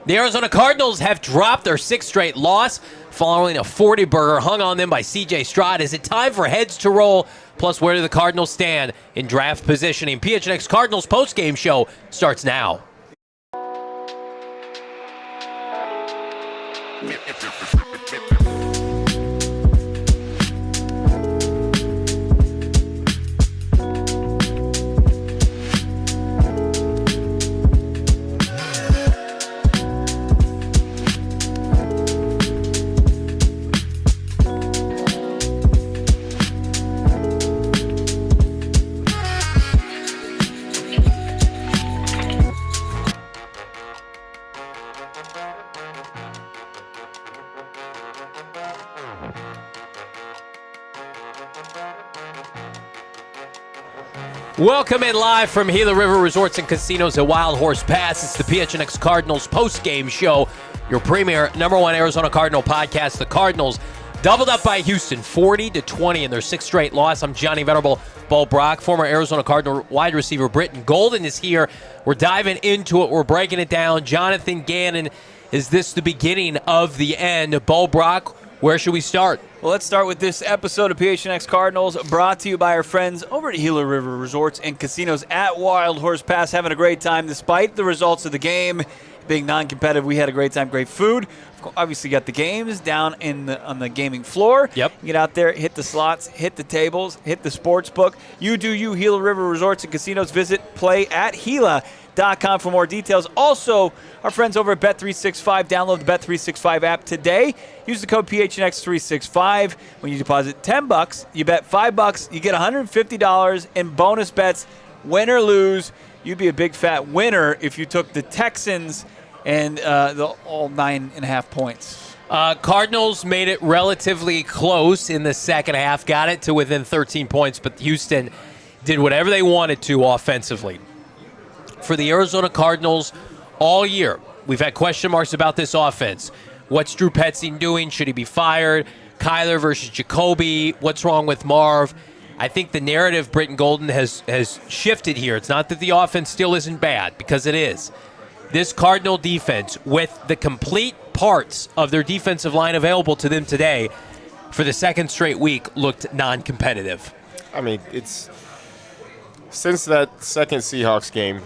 The Arizona Cardinals have dropped their sixth straight loss following a 40-burger hung on them by CJ Stroud. Is it time for heads to roll? Plus, where do the Cardinals stand in draft positioning? PHNX Cardinals postgame show starts now. Welcome in live from Gila River Resorts and Casinos at Wild Horse Pass. It's the PHNX Cardinals post-game show, your premier #1 Arizona Cardinal podcast. The Cardinals doubled up by Houston, 40-20 in their sixth straight loss. I'm Johnny Venerable. Brack, former Arizona Cardinal wide receiver Brittan Golden is here. We're diving into it. We're breaking it down. Jonathan Gannon, is this the beginning of the end? Brack, where should we start? Well, let's start with this episode of PHNX Cardinals, brought to you by our friends over at Gila River Resorts and Casinos at Wild Horse Pass. Having a great time despite the results of the game being non-competitive. We had a great time, great food. Obviously got the games down on the gaming floor. Yep. Get out there, hit the slots, hit the tables, hit the sports book. You do you, Gila River Resorts and Casinos. Visit play@Gila.com for more details. Also, our friends over at Bet365, download the Bet365 app today. Use the code PHNX365. When you deposit $10, you bet $5, you get $150 in bonus bets. Win or lose, you'd be a big fat winner if you took the Texans and all 9.5 points. Cardinals made it relatively close in the second half, got it to within 13 points, but Houston did whatever they wanted to offensively. For the Arizona Cardinals all year, we've had question marks about this offense. What's Drew Petzing doing? Should he be fired? Kyler versus Jacoby. What's wrong with Marv? I think the narrative, Brittan Golden, has shifted here. It's not that the offense still isn't bad, because it is. This Cardinal defense, with the complete parts of their defensive line available to them today, for the second straight week, looked non-competitive. I mean, it's since that second Seahawks game,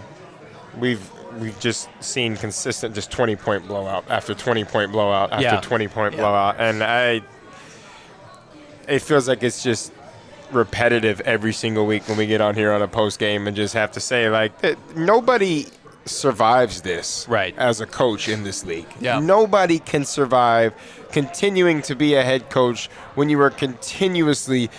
we've just seen consistent just 20-point blowout after 20-point blowout after 20-point blowout. And it feels like it's just repetitive every single week when we get on here on a post game and just have to say, like, nobody survives this as a coach in this league. Yeah. Nobody can survive continuing to be a head coach when you are continuously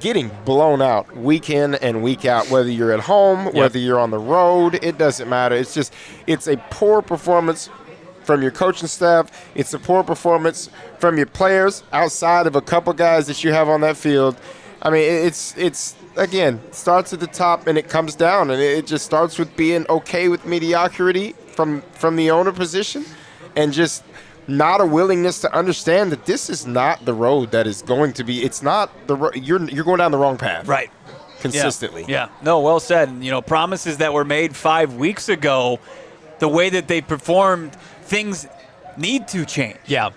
getting blown out week in and week out, whether you're at home, whether you're on the road, it doesn't matter. It's a poor performance from your coaching staff. It's a poor performance from your players outside of a couple guys that you have on that field. I mean, it's again, starts at the top and it comes down, and it just starts with being okay with mediocrity from the owner position, and just not a willingness to understand that this is not the road that is going to be. It's not you're going down the wrong path. Right. Consistently. Yeah. No, well said. You know, promises that were made 5 weeks ago, the way that they performed, things need to change. Yeah.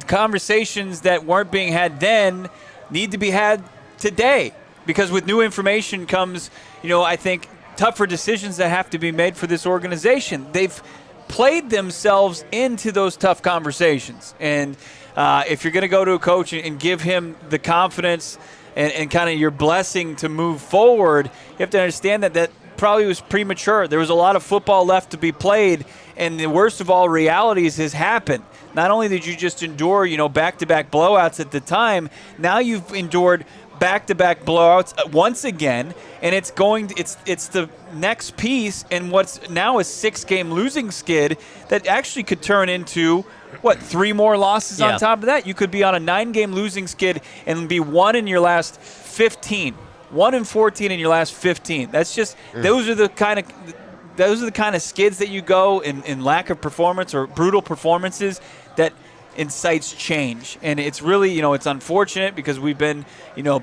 Conversations that weren't being had then need to be had today, because with new information comes, I think, tougher decisions that have to be made for this organization. They've played themselves into those tough conversations. And if you're going to go to a coach and give him the confidence and kind of your blessing to move forward, you have to understand that probably was premature. There was a lot of football left to be played, and the worst of all realities has happened. Not only did you just endure, back-to-back blowouts at the time, now you've endured back-to-back blowouts once again, and it's the next piece in what's now a 6-game losing skid that actually could turn into 3 more losses on top of that. You could be on a 9-game losing skid and be 1 in your last 15, 1-14 in your last 15. That's just those are the kind of skids that you go in lack of performance or brutal performances that incites change. And it's really, it's unfortunate because we've been,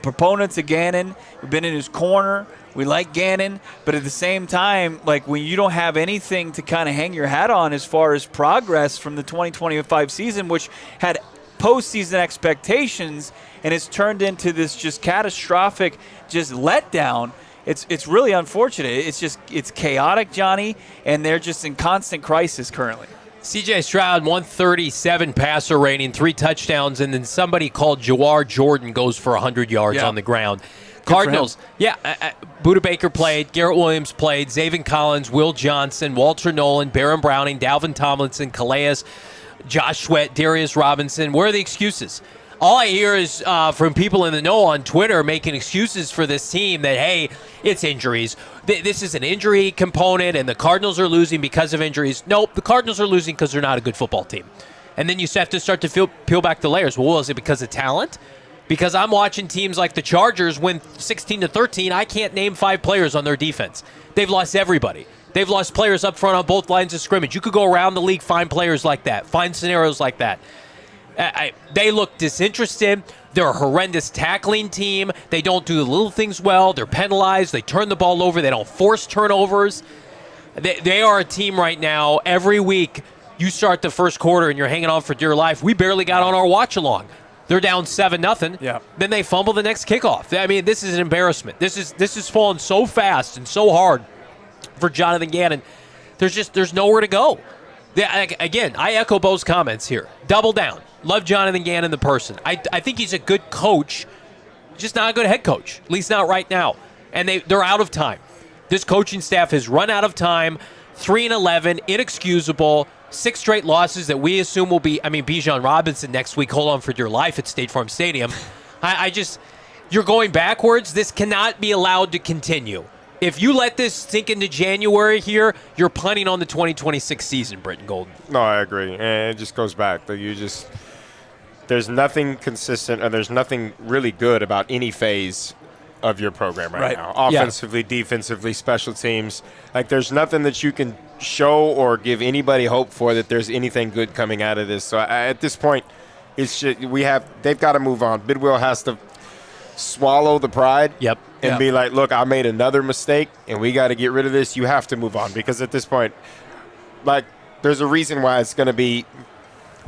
proponents of Gannon. We've been in his corner. We like Gannon. But at the same time, like when you don't have anything to kind of hang your hat on as far as progress from the 2025 season, which had postseason expectations and it's turned into this just catastrophic just letdown, it's really unfortunate. It's chaotic, Johnny, and they're just in constant crisis currently. CJ Stroud, 137 passer rating, 3 touchdowns, and then somebody called Jawar Jordan goes for 100 yards on the ground. Cardinals, Budda Baker played, Garrett Williams played, Zaven Collins, Will Johnson, Walter Nolan, Baron Browning, Dalvin Tomlinson, Calais, Josh Sweat, Darius Robinson. Where are the excuses? All I hear is from people in the know on Twitter making excuses for this team that, hey, it's injuries. This is an injury component, and the Cardinals are losing because of injuries. Nope, the Cardinals are losing because they're not a good football team. And then you have to start to peel back the layers. Well, is it because of talent? Because I'm watching teams like the Chargers win 16-13. I can't name 5 players on their defense. They've lost everybody. They've lost players up front on both lines of scrimmage. You could go around the league, find players like that, find scenarios like that. They look disinterested. They're a horrendous tackling team. They don't do the little things well. They're penalized. They turn the ball over. They don't force turnovers. They are a team right now. Every week, you start the first quarter and you're hanging on for dear life. We barely got on our watch along. They're down 7-0. Yeah. Then they fumble the next kickoff. I mean, this is an embarrassment. This is falling so fast and so hard for Jonathan Gannon. There's nowhere to go. Again, I echo Bo's comments here. Double down. Love Jonathan Gannon, the person. I think he's a good coach, just not a good head coach, at least not right now. And they're out of time. This coaching staff has run out of time. 3-11, inexcusable, 6 straight losses that we assume will be, Bijan Robinson next week. Hold on for dear life at State Farm Stadium. You're going backwards. This cannot be allowed to continue. If you let this sink into January here, you're punting on the 2026 season, Brittan Golden. No, I agree. And it just goes back. There's nothing consistent and there's nothing really good about any phase of your program right now. Offensively, defensively, special teams. There's nothing that you can show or give anybody hope for that there's anything good coming out of this. So at this point, they've got to move on. Bidwell has to swallow the pride. And be like, look, I made another mistake, and we got to get rid of this. You have to move on because at this point, there's a reason why it's going to be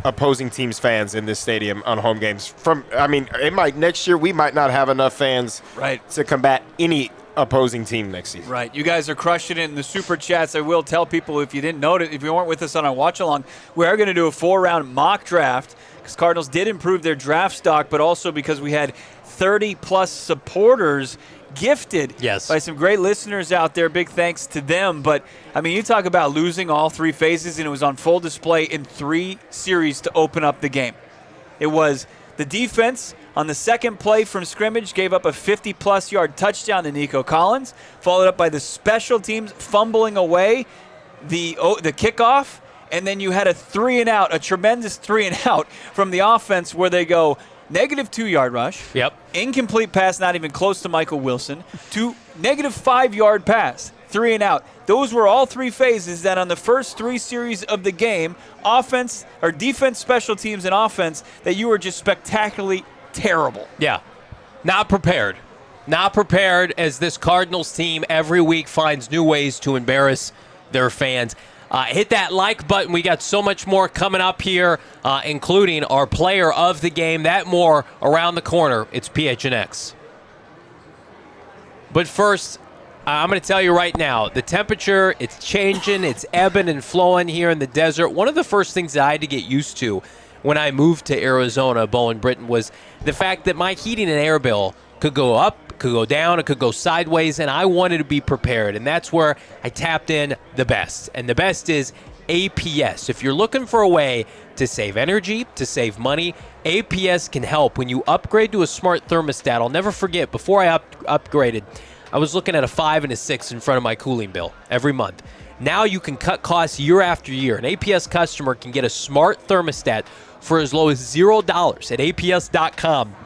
opposing teams' fans in this stadium on home games. Next year we might not have enough fans to combat any opposing team next season. Right. You guys are crushing it in the super chats. I will tell people, if you didn't notice, if you weren't with us on our watch along, we are going to do a 4-round mock draft because Cardinals did improve their draft stock, but also because we had 30-plus supporters gifted by some great listeners out there. Big thanks to them. But, you talk about losing all 3 phases, and it was on full display in 3 series to open up the game. It was the defense on the second play from scrimmage, gave up a 50-plus yard touchdown to Nico Collins, followed up by the special teams fumbling away the kickoff, and then you had a 3-and-out, a tremendous 3-and-out from the offense where they go negative 2-yard rush. Incomplete pass, not even close to Michael Wilson. To negative 5-yard pass, 3-and-out. Those were all 3 phases that on the first 3 series of the game, offense or defense, special teams, and offense, that you were just spectacularly terrible. Not prepared. Not prepared as this Cardinals team every week finds new ways to embarrass their fans. Hit that like button. We got so much more coming up here, including our player of the game. That more around the corner. It's PHNX. But first, I'm going to tell you right now, the temperature, it's changing. It's ebbing and flowing here in the desert. One of the first things that I had to get used to when I moved to Arizona, Bo and Brittan, was the fact that my heating and air bill could go up, could go down, it could go sideways, and I wanted to be prepared. And that's where I tapped in the best. And the best is APS. If you're looking for a way to save energy, to save money, APS can help. When you upgrade to a smart thermostat, I'll never forget, before I upgraded, I was looking at a 5 and a 6 in front of my cooling bill every month. Now you can cut costs year after year. An APS customer can get a smart thermostat for as low as $0 at APS.com.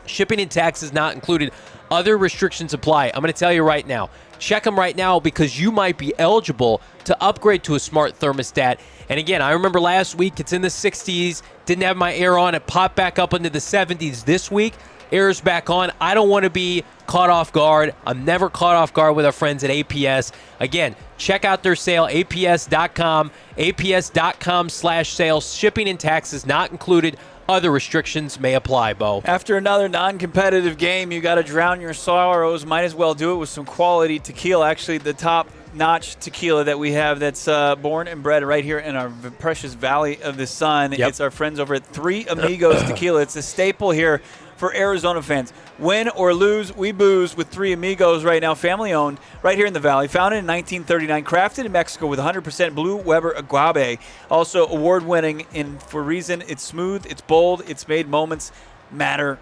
Shipping and taxes not included. Other restrictions apply. I'm going to tell you right now. Check them right now because you might be eligible to upgrade to a smart thermostat. And again, I remember last week it's in the 60s. Didn't have my air on. It popped back up into the 70s this week. Air's back on. I don't want to be caught off guard. I'm never caught off guard with our friends at APS. Again, check out their sale, aps.com, aps.com/sales. Shipping and taxes not included. Other restrictions may apply, Bo. After another non-competitive game, you got to drown your sorrows. Might as well do it with some quality tequila. Actually, the top-notch tequila that we have that's born and bred right here in our precious Valley of the Sun. Yep. It's our friends over at Three Amigos Tequila. It's a staple here for Arizona fans. Win or lose, we booze with Three Amigos right now, family-owned, right here in the Valley. Founded in 1939, crafted in Mexico with 100% Blue Weber agave. Also award-winning for reason it's smooth, it's bold, it's made moments matter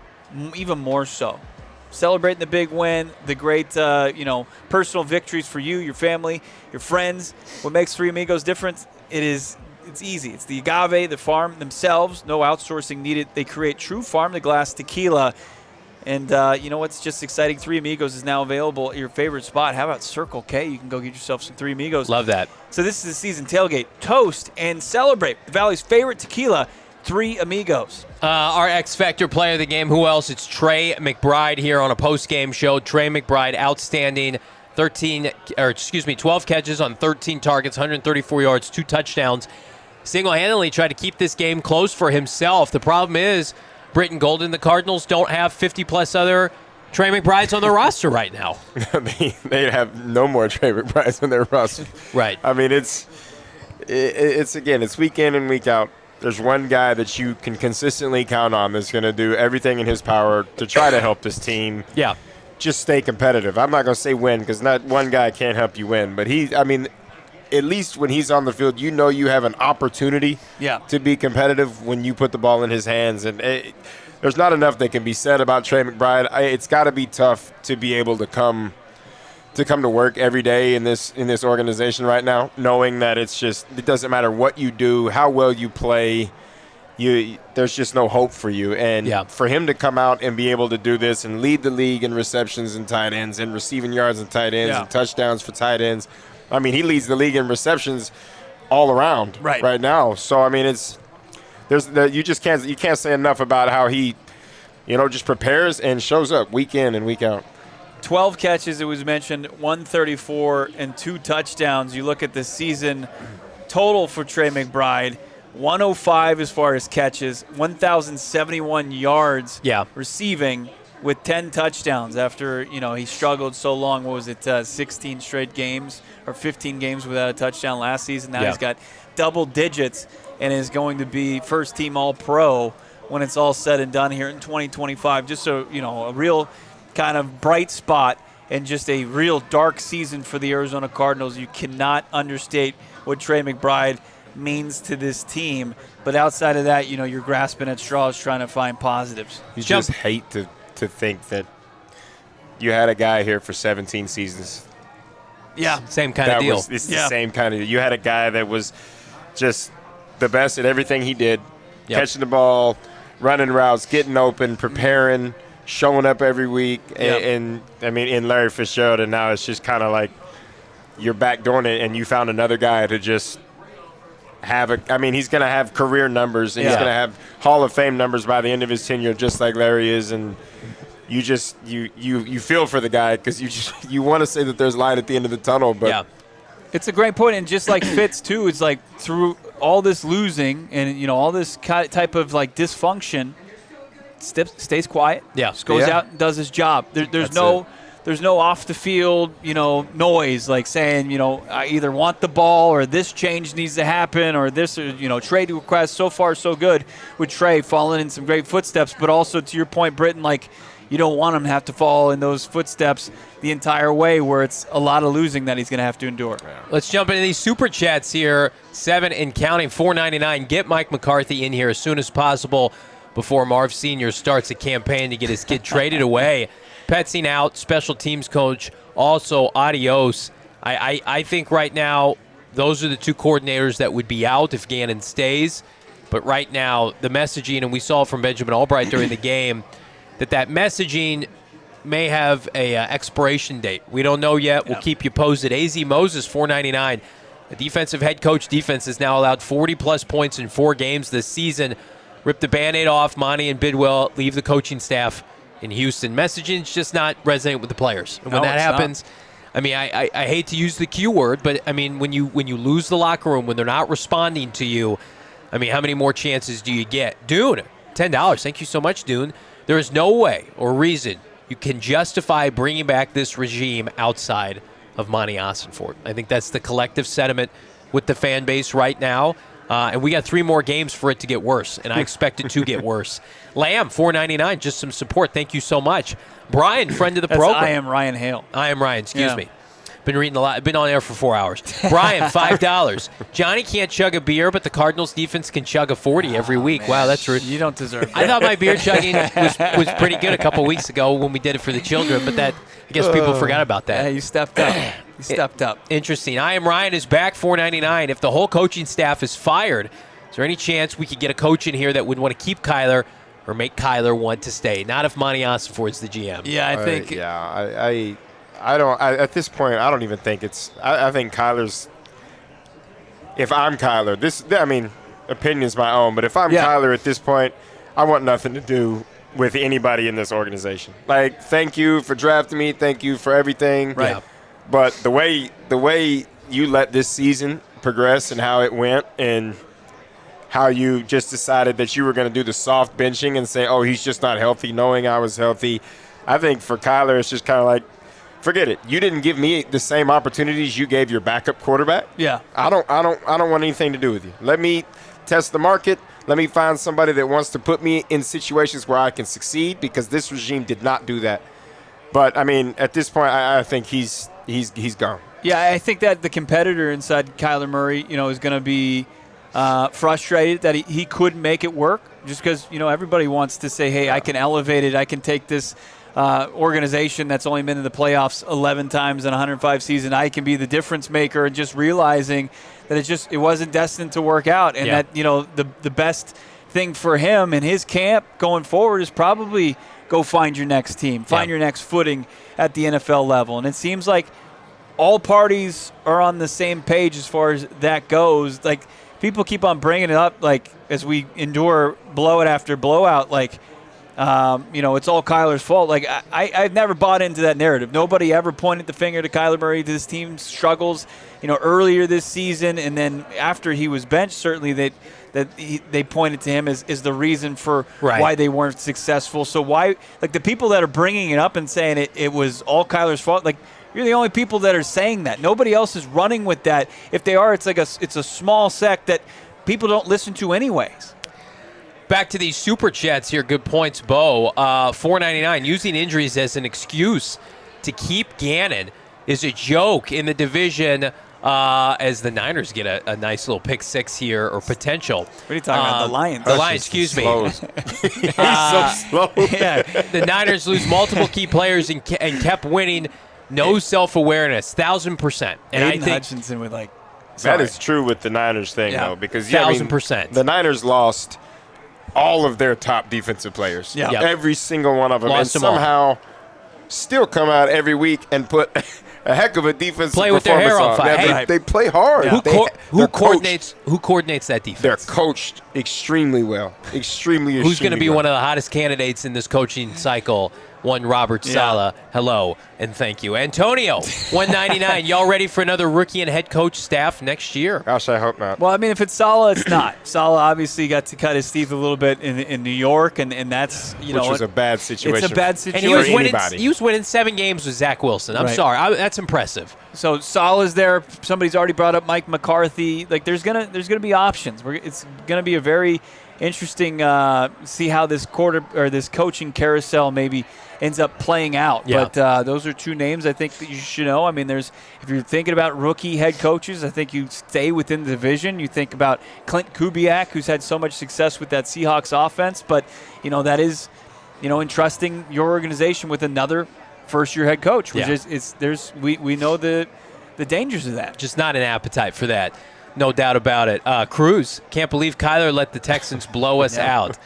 even more so. Celebrating the big win, the great personal victories for you, your family, your friends. What makes Three Amigos different? It's easy. It's the agave, the farm themselves, no outsourcing needed. They create true farm-to-glass tequila. And you know what's just exciting? Three Amigos is now available at your favorite spot. How about Circle K? You can go get yourself some Three Amigos. Love that. So this is the season tailgate. Toast and celebrate the Valley's favorite tequila, Three Amigos. Our X Factor player of the game, who else? It's Trey McBride here on a post-game show. Trey McBride, outstanding. 12 catches on 13 targets, 134 yards, 2 touchdowns. Single-handedly tried to keep this game close for himself. The problem is, Brittan Golden, the Cardinals don't have 50-plus other Trey McBrides on their roster right now. They have no more Trey McBrides on their roster. Right. I mean, it's week in and week out. There's one guy that you can consistently count on that's going to do everything in his power to try to help this team. Yeah. Just stay competitive. I'm not going to say win because not one guy can't help you win, but at least when he's on the field, you know you have an opportunity to be competitive when you put the ball in his hands. And there's not enough that can be said about Trey McBride. It's got to be tough to be able to come to work every day in this organization right now, knowing that it doesn't matter what you do, how well you play. There's just no hope for you. And for him to come out and be able to do this and lead the league in receptions and tight ends and receiving yards and tight ends and touchdowns for tight ends. I mean, he leads the league in receptions all around right now. So I mean, you can't say enough about how he, just prepares and shows up week in and week out. 12 catches, it was mentioned, 134 and 2 touchdowns. You look at the season total for Trey McBride, 105 as far as catches, 1,071 yards receiving with 10 touchdowns after, he struggled so long. What was it, 16 straight games or 15 games without a touchdown last season? Now he's got double digits and is going to be first-team All-Pro when it's all said and done here in 2025. Just a real kind of bright spot and just a real dark season for the Arizona Cardinals. You cannot understate what Trey McBride means to this team. But outside of that, you're grasping at straws trying to find positives. You just hate to think that you had a guy here for 17 seasons. Yeah, same kind of deal. It's the same kind of. You had a guy that was just the best at everything he did, catching the ball, running routes, getting open, preparing, showing up every week. And in Larry Fitzgerald, and now it's just kind of like you're backdooring it, and you found another guy to just have he's going to have career numbers, and he's going to have Hall of Fame numbers by the end of his tenure, just like Larry is. And you just you feel for the guy because you want to say that there's light at the end of the tunnel, but it's a great point. And just like Fitz too, it's like through all this losing and all this type of like dysfunction, stays quiet. Just goes out and does his job. There's no off the field noise like saying I either want the ball or this change needs to happen or this trade request. So far so good with Trey following in some great footsteps, but also to your point, Brittan, like you don't want him to have to follow in those footsteps the entire way where it's a lot of losing that he's going to have to endure. Let's jump into these super chats here. 7 and counting, $4.99. Get Mike McCarthy in here as soon as possible before Marv Sr. starts a campaign to get his kid traded away. Petzing out, special teams coach, also adios. I think right now those are the two coordinators that would be out if Gannon stays. But right now the messaging, and we saw from Benjamin Albright during the game, that messaging may have a expiration date. We don't know yet. We'll keep you posted. AZ Moses, $4.99. The defensive head coach defense has now allowed 40-plus points in 4 games this season. Rip the Band-Aid off. Monty and Bidwell leave the coaching staff in Houston. Messaging's just not resonating with the players. And when that happens, I mean, I hate to use the Q word, but, I mean, when you lose the locker room, when they're not responding to you, I mean, how many more chances do you get? Dune, $10. Thank you so much, Dune. There is no way or reason you can justify bringing back this regime outside of Monty Ossenfort. I think that's the collective sentiment with the fan base right now. And we got 3 more games for it to get worse, and I expect it to get worse. Lamb, $4.99, just some support. Thank you so much. Brian, friend of the program. I am Ryan Hale. I am Ryan, excuse me. Been reading a lot. Been on air for 4 hours. Brian, $5. Johnny can't chug a beer, but the Cardinals defense can chug a 40 every week. Man. Wow, that's rude. You don't deserve that. I thought my beer chugging was pretty good a couple weeks ago when we did it for the children, but that I guess people forgot about that. Yeah, you stepped up. You stepped up. Interesting. I am Ryan is back, $4.99. If the whole coaching staff is fired, is there any chance we could get a coach in here that would want to keep Kyler or make Kyler want to stay? Not if Monty Ossenfort's the GM. Yeah, I think. I don't. At this point, I don't even think it's. I think Kyler's. If I'm Kyler, opinion's my own. But if I'm Kyler at this point, I want nothing to do with anybody in this organization. Like, thank you for drafting me. Thank you for everything. Right. Yeah. But the way you let this season progress and how it went, and how you just decided that you were going to do the soft benching and say, oh, he's just not healthy, knowing I was healthy. I think for Kyler, it's just kind of like, forget it. You didn't give me the same opportunities you gave your backup quarterback. Yeah. I don't want anything to do with you. Let me test the market. Let me find somebody that wants to put me in situations where I can succeed, because this regime did not do that. But I mean, at this point, I think he's gone. Yeah, I think that the competitor inside Kyler Murray, is going to be frustrated that he couldn't make it work, just because everybody wants to say, hey, I can elevate it. I can take this organization that's only been in the playoffs 11 times in 105 season. I can be the difference maker, and just realizing that it wasn't destined to work out, and that the best thing for him and his camp going forward is probably go find your next team, find your next footing at the NFL level. And it seems like all parties are on the same page as far as that goes. Like, people keep on bringing it up, like, as we endure blowout after blowout, like, it's all Kyler's fault. Like, I've never bought into that narrative. Nobody ever pointed the finger to Kyler Murray. This team's struggles, earlier this season, and then after he was benched, certainly they pointed to him as the reason for why they weren't successful. So why, like, the people that are bringing it up and saying it was all Kyler's fault, like, you're the only people that are saying that. Nobody else is running with that. If they are, it's a small sect that people don't listen to anyways. Back to these super chats here. Good points, Bo. $4.99. Using injuries as an excuse to keep Gannon is a joke in the division, as the Niners get a nice little pick 6 here, or potential. What are you talking about? The Lions. The Lions, excuse me. He's so slow. Yeah, the Niners lose multiple key players and kept winning. No self-awareness, 1,000%. And Aiden I think Hutchinson with that is true with the Niners thing, though, because 1,000%. The Niners lost all of their top defensive players. Yeah. Every single one of them. Lost and them somehow still come out every week and put a heck of a defensive play with their hair on fire. Hey, they play hard. Yeah. Who coordinates that defense? They're coached extremely well. Extremely Who's going to be well. one of the hottest candidates in this coaching cycle? One Robert Saleh. Hello and thank you. Antonio, $1.99. Y'all ready for another rookie and head coach staff next year? Gosh, I hope not. Well, I mean, if it's Saleh, it's not. Saleh obviously got to cut his teeth a little bit in New York, and that's, which was a bad situation. It's a bad situation. And he was winning 7 games with Zach Wilson. I'm sorry. That's impressive. So Saleh's there. Somebody's already brought up Mike McCarthy. Like, there's gonna be options. It's gonna be a very interesting see how this this coaching carousel maybe ends up playing out. Yeah. But those are 2 names I think that you should know. I mean, if you're thinking about rookie head coaches, I think you stay within the division. You think about Clint Kubiak, who's had so much success with that Seahawks offense, but that is entrusting your organization with another first-year head coach, which is we know the dangers of that. Just not an appetite for that. No doubt about it. Cruz, can't believe Kyler let the Texans blow us out.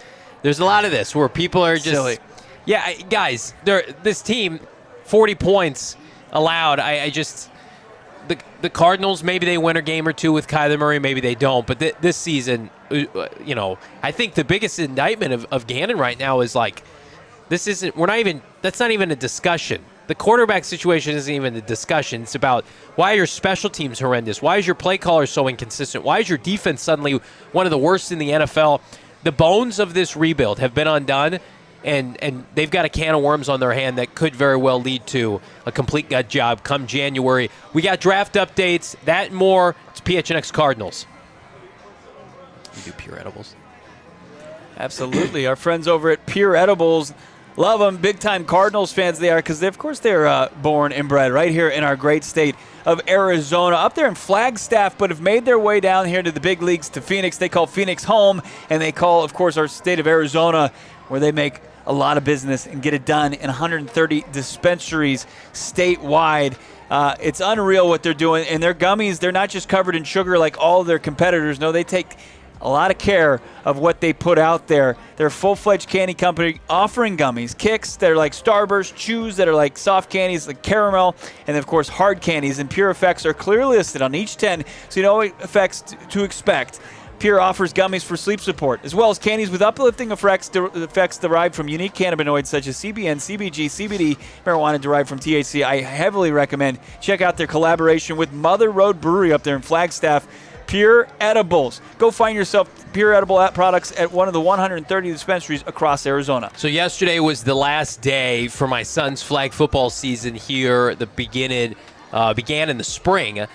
There's a lot of this where people are just silly. Yeah, guys, this team, 40 points allowed. The Cardinals, maybe they win a game or two with Kyler Murray, maybe they don't. But this season, I think the biggest indictment of Gannon right now is like, that's not even a discussion. The quarterback situation isn't even a discussion. It's about why are your special teams horrendous? Why is your play caller so inconsistent? Why is your defense suddenly one of the worst in the NFL? The bones of this rebuild have been undone, and they've got a can of worms on their hand that could very well lead to a complete gut job come January. We got draft updates, that and more. It's PHNX Cardinals. We do Pure Edibles. Absolutely. Our friends over at Pure Edibles, love them. Big-time Cardinals fans they are because, of course, they're born and bred right here in our great state of Arizona, up there in Flagstaff, but have made their way down here to the big leagues, to Phoenix. They call Phoenix home, and they call, of course, our state of Arizona, where they make a lot of business and get it done in 130 dispensaries statewide. It's unreal what they're doing. And their gummies, they're not just covered in sugar like all of their competitors. No, they take a lot of care of what they put out there. They're a full-fledged candy company offering gummies, kicks that are like Starburst, chews that are like soft candies like caramel, and of course hard candies. And Pure Effects are clearly listed on each 10, so you know what effects to expect. Pure offers gummies for sleep support, as well as candies with uplifting effects derived from unique cannabinoids such as CBN, CBG, CBD, marijuana derived from THC. I heavily recommend check out their collaboration with Mother Road Brewery up there in Flagstaff. Pure Edibles. Go find yourself Pure Edible products at one of the 130 dispensaries across Arizona. So yesterday was the last day for my son's flag football season here. The began in the spring,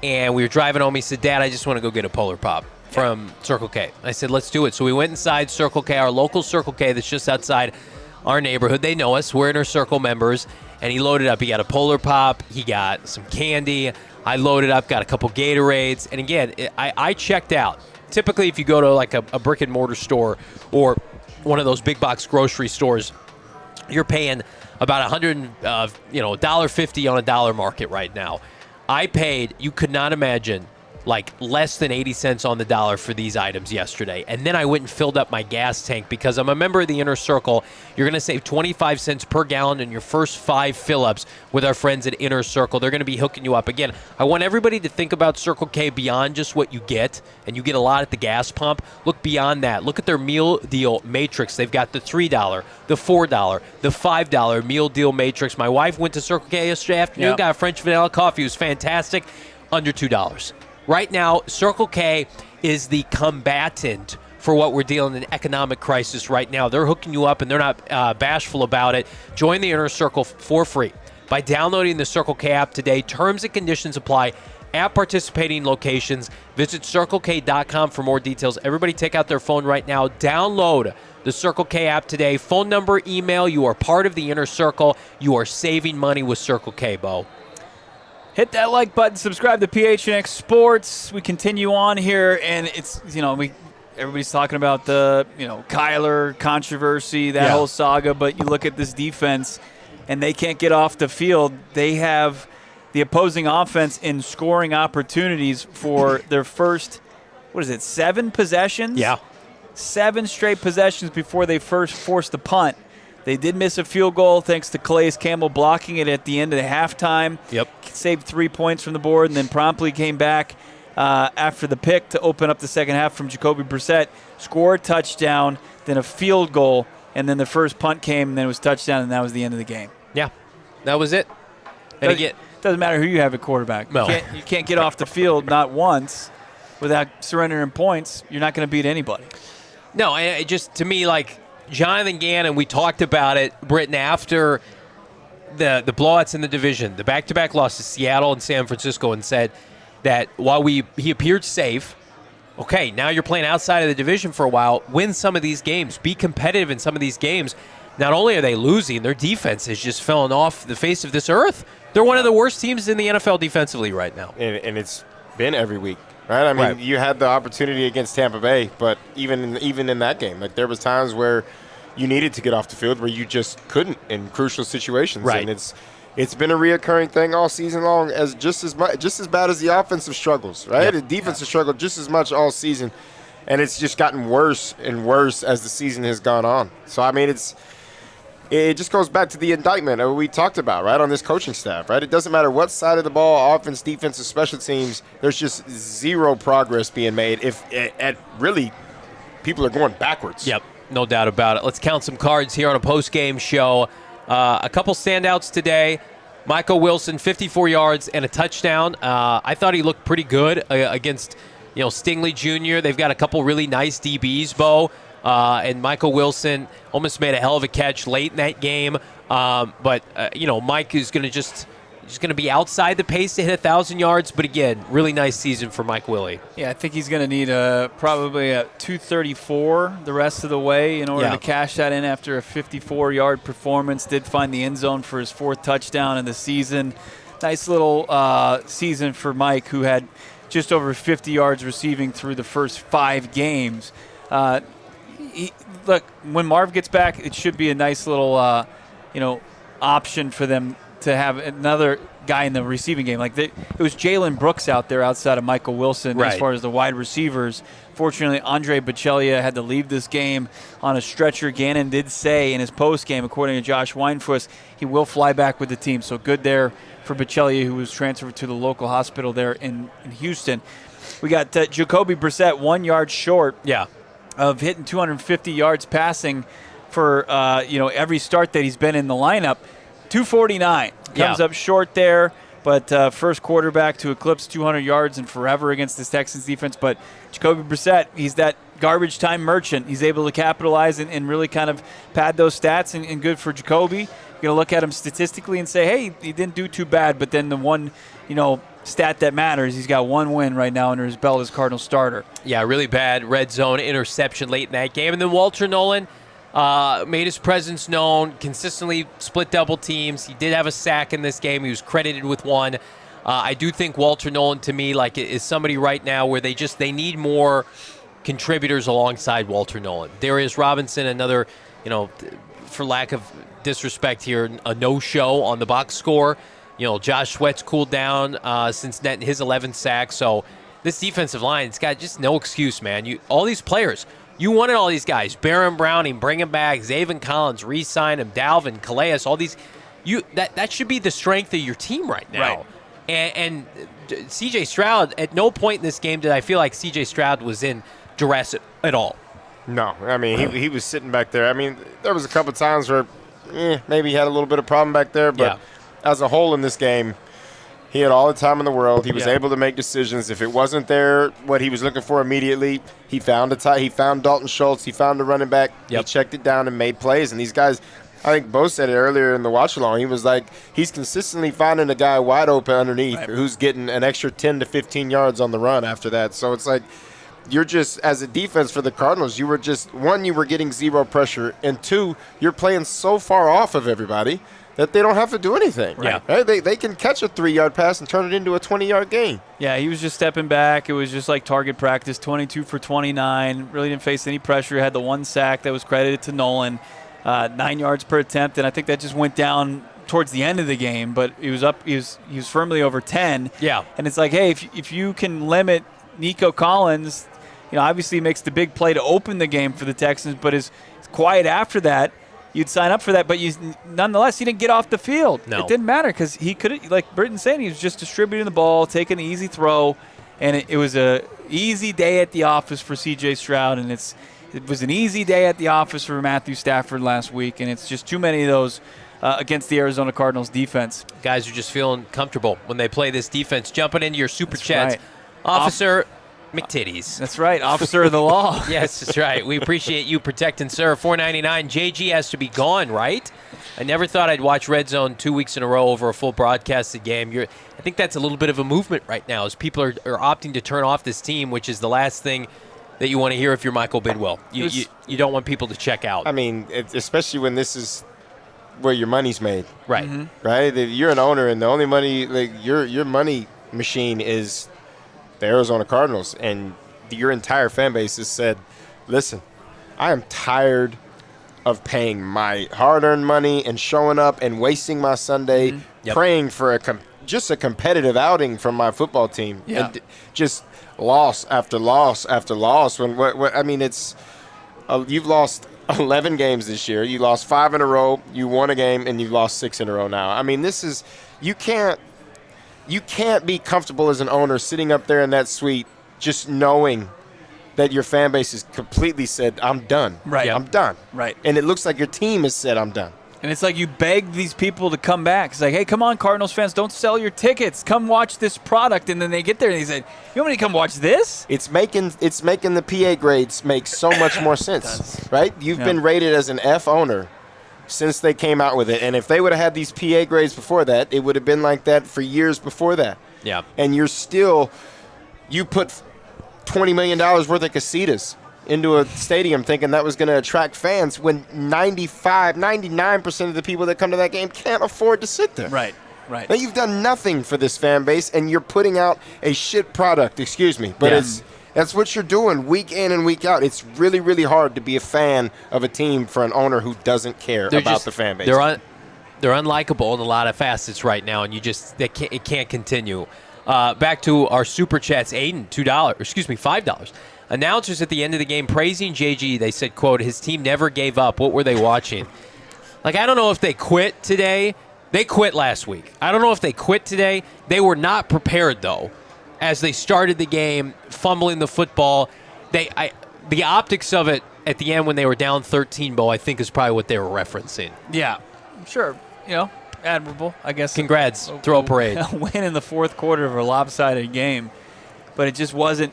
and we were driving home. He said, "Dad, I just want to go get a Polar Pop from Circle K." I said, "Let's do it." So we went inside Circle K, our local Circle K that's just outside our neighborhood. They know us. We're Inner Circle members. And he loaded up. He got a Polar Pop. He got some candy. I loaded up, got a couple Gatorades. And again, I checked out. Typically, if you go to like a brick and mortar store or one of those big box grocery stores, you're paying about $150 on a dollar market right now. I paid, you could not imagine, like less than 80 cents on the dollar for these items yesterday. And then I went and filled up my gas tank because I'm a member of the Inner Circle. You're going to save 25 cents per gallon in your first 5 fill-ups with our friends at Inner Circle. They're going to be hooking you up. Again, I want everybody to think about Circle K beyond just what you get, and you get a lot at the gas pump. Look beyond that. Look at their meal deal matrix. They've got the $3, the $4, the $5 meal deal matrix. My wife went to Circle K yesterday afternoon, got a French vanilla coffee. It was fantastic. Under $2. Right now, Circle K is the combatant for what we're dealing in an economic crisis right now. They're hooking you up, and they're not bashful about it. Join the Inner Circle for free by downloading the Circle K app today. Terms and conditions apply at participating locations. Visit CircleK.com for more details. Everybody take out their phone right now. Download the Circle K app today. Phone number, email. You are part of the Inner Circle. You are saving money with Circle K, Bo. Hit that like button, subscribe to PHNX Sports. We continue on here, and it's, everybody's talking about the, Kyler controversy, that whole saga, but you look at this defense, and they can't get off the field. They have the opposing offense in scoring opportunities for their first, 7 possessions? Yeah. 7 straight possessions before they first forced the punt. They did miss a field goal thanks to Calais Campbell blocking it at the end of the halftime. Yep. Saved 3 points from the board and then promptly came back after the pick to open up the second half from Jacoby Brissett. Scored a touchdown, then a field goal, and then the first punt came, and then it was touchdown, and that was the end of the game. Yeah, that was it. And again, doesn't matter who you have at quarterback. No. You can't get off the field not once without surrendering points. You're not going to beat anybody. No, it just, to me, like, Jonathan Gannon, we talked about it, Brittan, after the blowouts in the division, the back-to-back loss to Seattle and San Francisco, and said that while he appeared safe, okay, now you're playing outside of the division for a while, win some of these games, be competitive in some of these games. Not only are they losing, their defense is just falling off the face of this earth. They're one of the worst teams in the NFL defensively right now. And it's been every week. Right, I mean, you had the opportunity against Tampa Bay, but even in that game, like there was times where you needed to get off the field where you just couldn't in crucial situations. Right. And it's been a reoccurring thing all season long, as just as bad as the offensive struggles. Right, the defensive struggled just as much all season, and it's just gotten worse and worse as the season has gone on. So I mean, it just goes back to the indictment we talked about, right, on this coaching staff, right? It doesn't matter what side of the ball, offense, defense, or special teams, there's just zero progress being made if really people are going backwards. Yep, no doubt about it. Let's count some cards here on a post-game show. A couple standouts today. Michael Wilson, 54 yards and a touchdown. I thought he looked pretty good against Stingley Jr. They've got a couple really nice DBs, Bo. And Michael Wilson almost made a hell of a catch late in that game. But Mike is going to just going to be outside the pace to hit 1,000 yards. But again, really nice season for Mike Willie. Yeah, I think he's going to need probably a 234 the rest of the way in order to cash that in after a 54-yard performance. Did find the end zone for his 4th touchdown in the season. Nice little season for Mike, who had just over 50 yards receiving through the first 5 games. Look, when Marv gets back, it should be a nice little, option for them to have another guy in the receiving game. Like it was Jalen Brooks out there outside of Michael Wilson as far as the wide receivers. Fortunately, Andre Bocellia had to leave this game on a stretcher. Gannon did say in his postgame, according to Josh Weinfuss, he will fly back with the team. So good there for Bocellia, who was transferred to the local hospital there in Houston. We got Jacoby Brissett 1 yard short. Of hitting 250 yards passing for every start that he's been in the lineup. 249 comes up short there, but first quarterback to eclipse 200 yards in forever against this Texans defense. But Jacoby Brissett, he's that garbage time merchant. He's able to capitalize and really kind of pad those stats, and good for Jacoby. You're going to look at him statistically and say, hey, he didn't do too bad, but then the one, stat that matters, he's got 1 win right now under his belt as Cardinal starter. Yeah, really bad red zone interception late in that game. And then Walter Nolan made his presence known, consistently split double teams. He did have a sack in this game. He was credited with 1. I do think Walter Nolan, to me, is somebody right now where they need more contributors alongside Walter Nolan. Darius Robinson, another, for lack of disrespect here, a no-show on the box score. Josh Sweat's cooled down since netting his 11th sack. So this defensive line's got just no excuse, man. All these players, you wanted all these guys. Baron Browning, bring him back. Zaven Collins, re-sign him. Dalvin, Calais, all these. That should be the strength of your team right now. Right. And CJ Stroud, at no point in this game did I feel like CJ Stroud was in duress at all. No, I mean, he was sitting back there. I mean, there was a couple times where maybe he had a little bit of problem back there, but as a whole in this game, he had all the time in the world. He was able to make decisions. If it wasn't there, what he was looking for immediately, he found he found Dalton Schultz. He found the running back. He checked it down and made plays. And these guys, I think Bo said it earlier in the watch-along, he was like, he's consistently finding a guy wide open underneath who's getting an extra 10 to 15 yards on the run after that. So it's like, you're just, as a defense for the Cardinals, you were just, 1, you were getting zero pressure, and 2, you're playing so far off of everybody that they don't have to do anything. Right? They can catch a 3-yard pass and turn it into a 20-yard gain. Yeah, he was just stepping back. It was just like target practice, 22 for 29. Really didn't face any pressure. Had the 1 sack that was credited to Nolan, 9 yards per attempt, and I think that just went down towards the end of the game. But he was up. He was firmly over 10. Yeah, and it's like, hey, if you can limit Nico Collins, obviously he makes the big play to open the game for the Texans, but is quiet after that. You'd sign up for that, but nonetheless, he didn't get off the field. No. It didn't matter because he could, like Brittan said, he was just distributing the ball, taking an easy throw, and it was a easy day at the office for CJ Stroud, and it was an easy day at the office for Matthew Stafford last week, and it's just too many of those against the Arizona Cardinals defense. Guys are just feeling comfortable when they play this defense. Jumping into your super chats. Right. Officer McTitties. That's right, officer of the law. Yes, that's right. We appreciate you protecting Sir. $4.99. JG has to be gone, right? I never thought I'd watch Red Zone 2 weeks in a row over a full broadcasted game. I think that's a little bit of a movement right now as people are opting to turn off this team, which is the last thing that you want to hear if you're Michael Bidwell. You don't want people to check out. I mean, especially when this is where your money's made. Right. Mm-hmm. Right? You're an owner, and the only money, your money machine is the Arizona Cardinals, and your entire fan base has said, listen, I am tired of paying my hard-earned money and showing up and wasting my Sunday praying for just a competitive outing from my football team. And just loss after loss after loss. I mean, it's you've lost 11 games this year. You lost 5 in a row. You won a game, and you lost 6 in a row now. I mean, this is you can't be comfortable as an owner sitting up there in that suite just knowing that your fan base has completely said, I'm done. Right. I'm done. Right. And it looks like your team has said, I'm done. And it's like you beg these people to come back. It's like, hey, come on, Cardinals fans, don't sell your tickets. Come watch this product. And then they get there and they say, you want me to come watch this? It's making the PA grades make so much more sense, right? You've been rated as an F owner since they came out with it. And if they would have had these PA grades before that, it would have been like that for years before that. Yeah. And you put $20 million worth of casitas into a stadium thinking that was going to attract fans when 99% of the people that come to that game can't afford to sit there. Right. Now you've done nothing for this fan base, and you're putting out a shit product, excuse me. But that's what you're doing week in and week out. It's really, really hard to be a fan of a team for an owner who doesn't care about the fan base. They're unlikable in a lot of facets right now, and it can't continue. Back to our Super Chats, Aiden, $5. Announcers at the end of the game praising JG. They said, quote, his team never gave up. What were they watching? Like, I don't know if they quit today. They quit last week. I don't know if they quit today. They were not prepared, though, as they started the game, fumbling the football. The optics of it at the end when they were down 13, Bo, I think is probably what they were referencing. Yeah, sure. Admirable, I guess. Congrats. Throw a parade. A win in the fourth quarter of a lopsided game. But it just wasn't.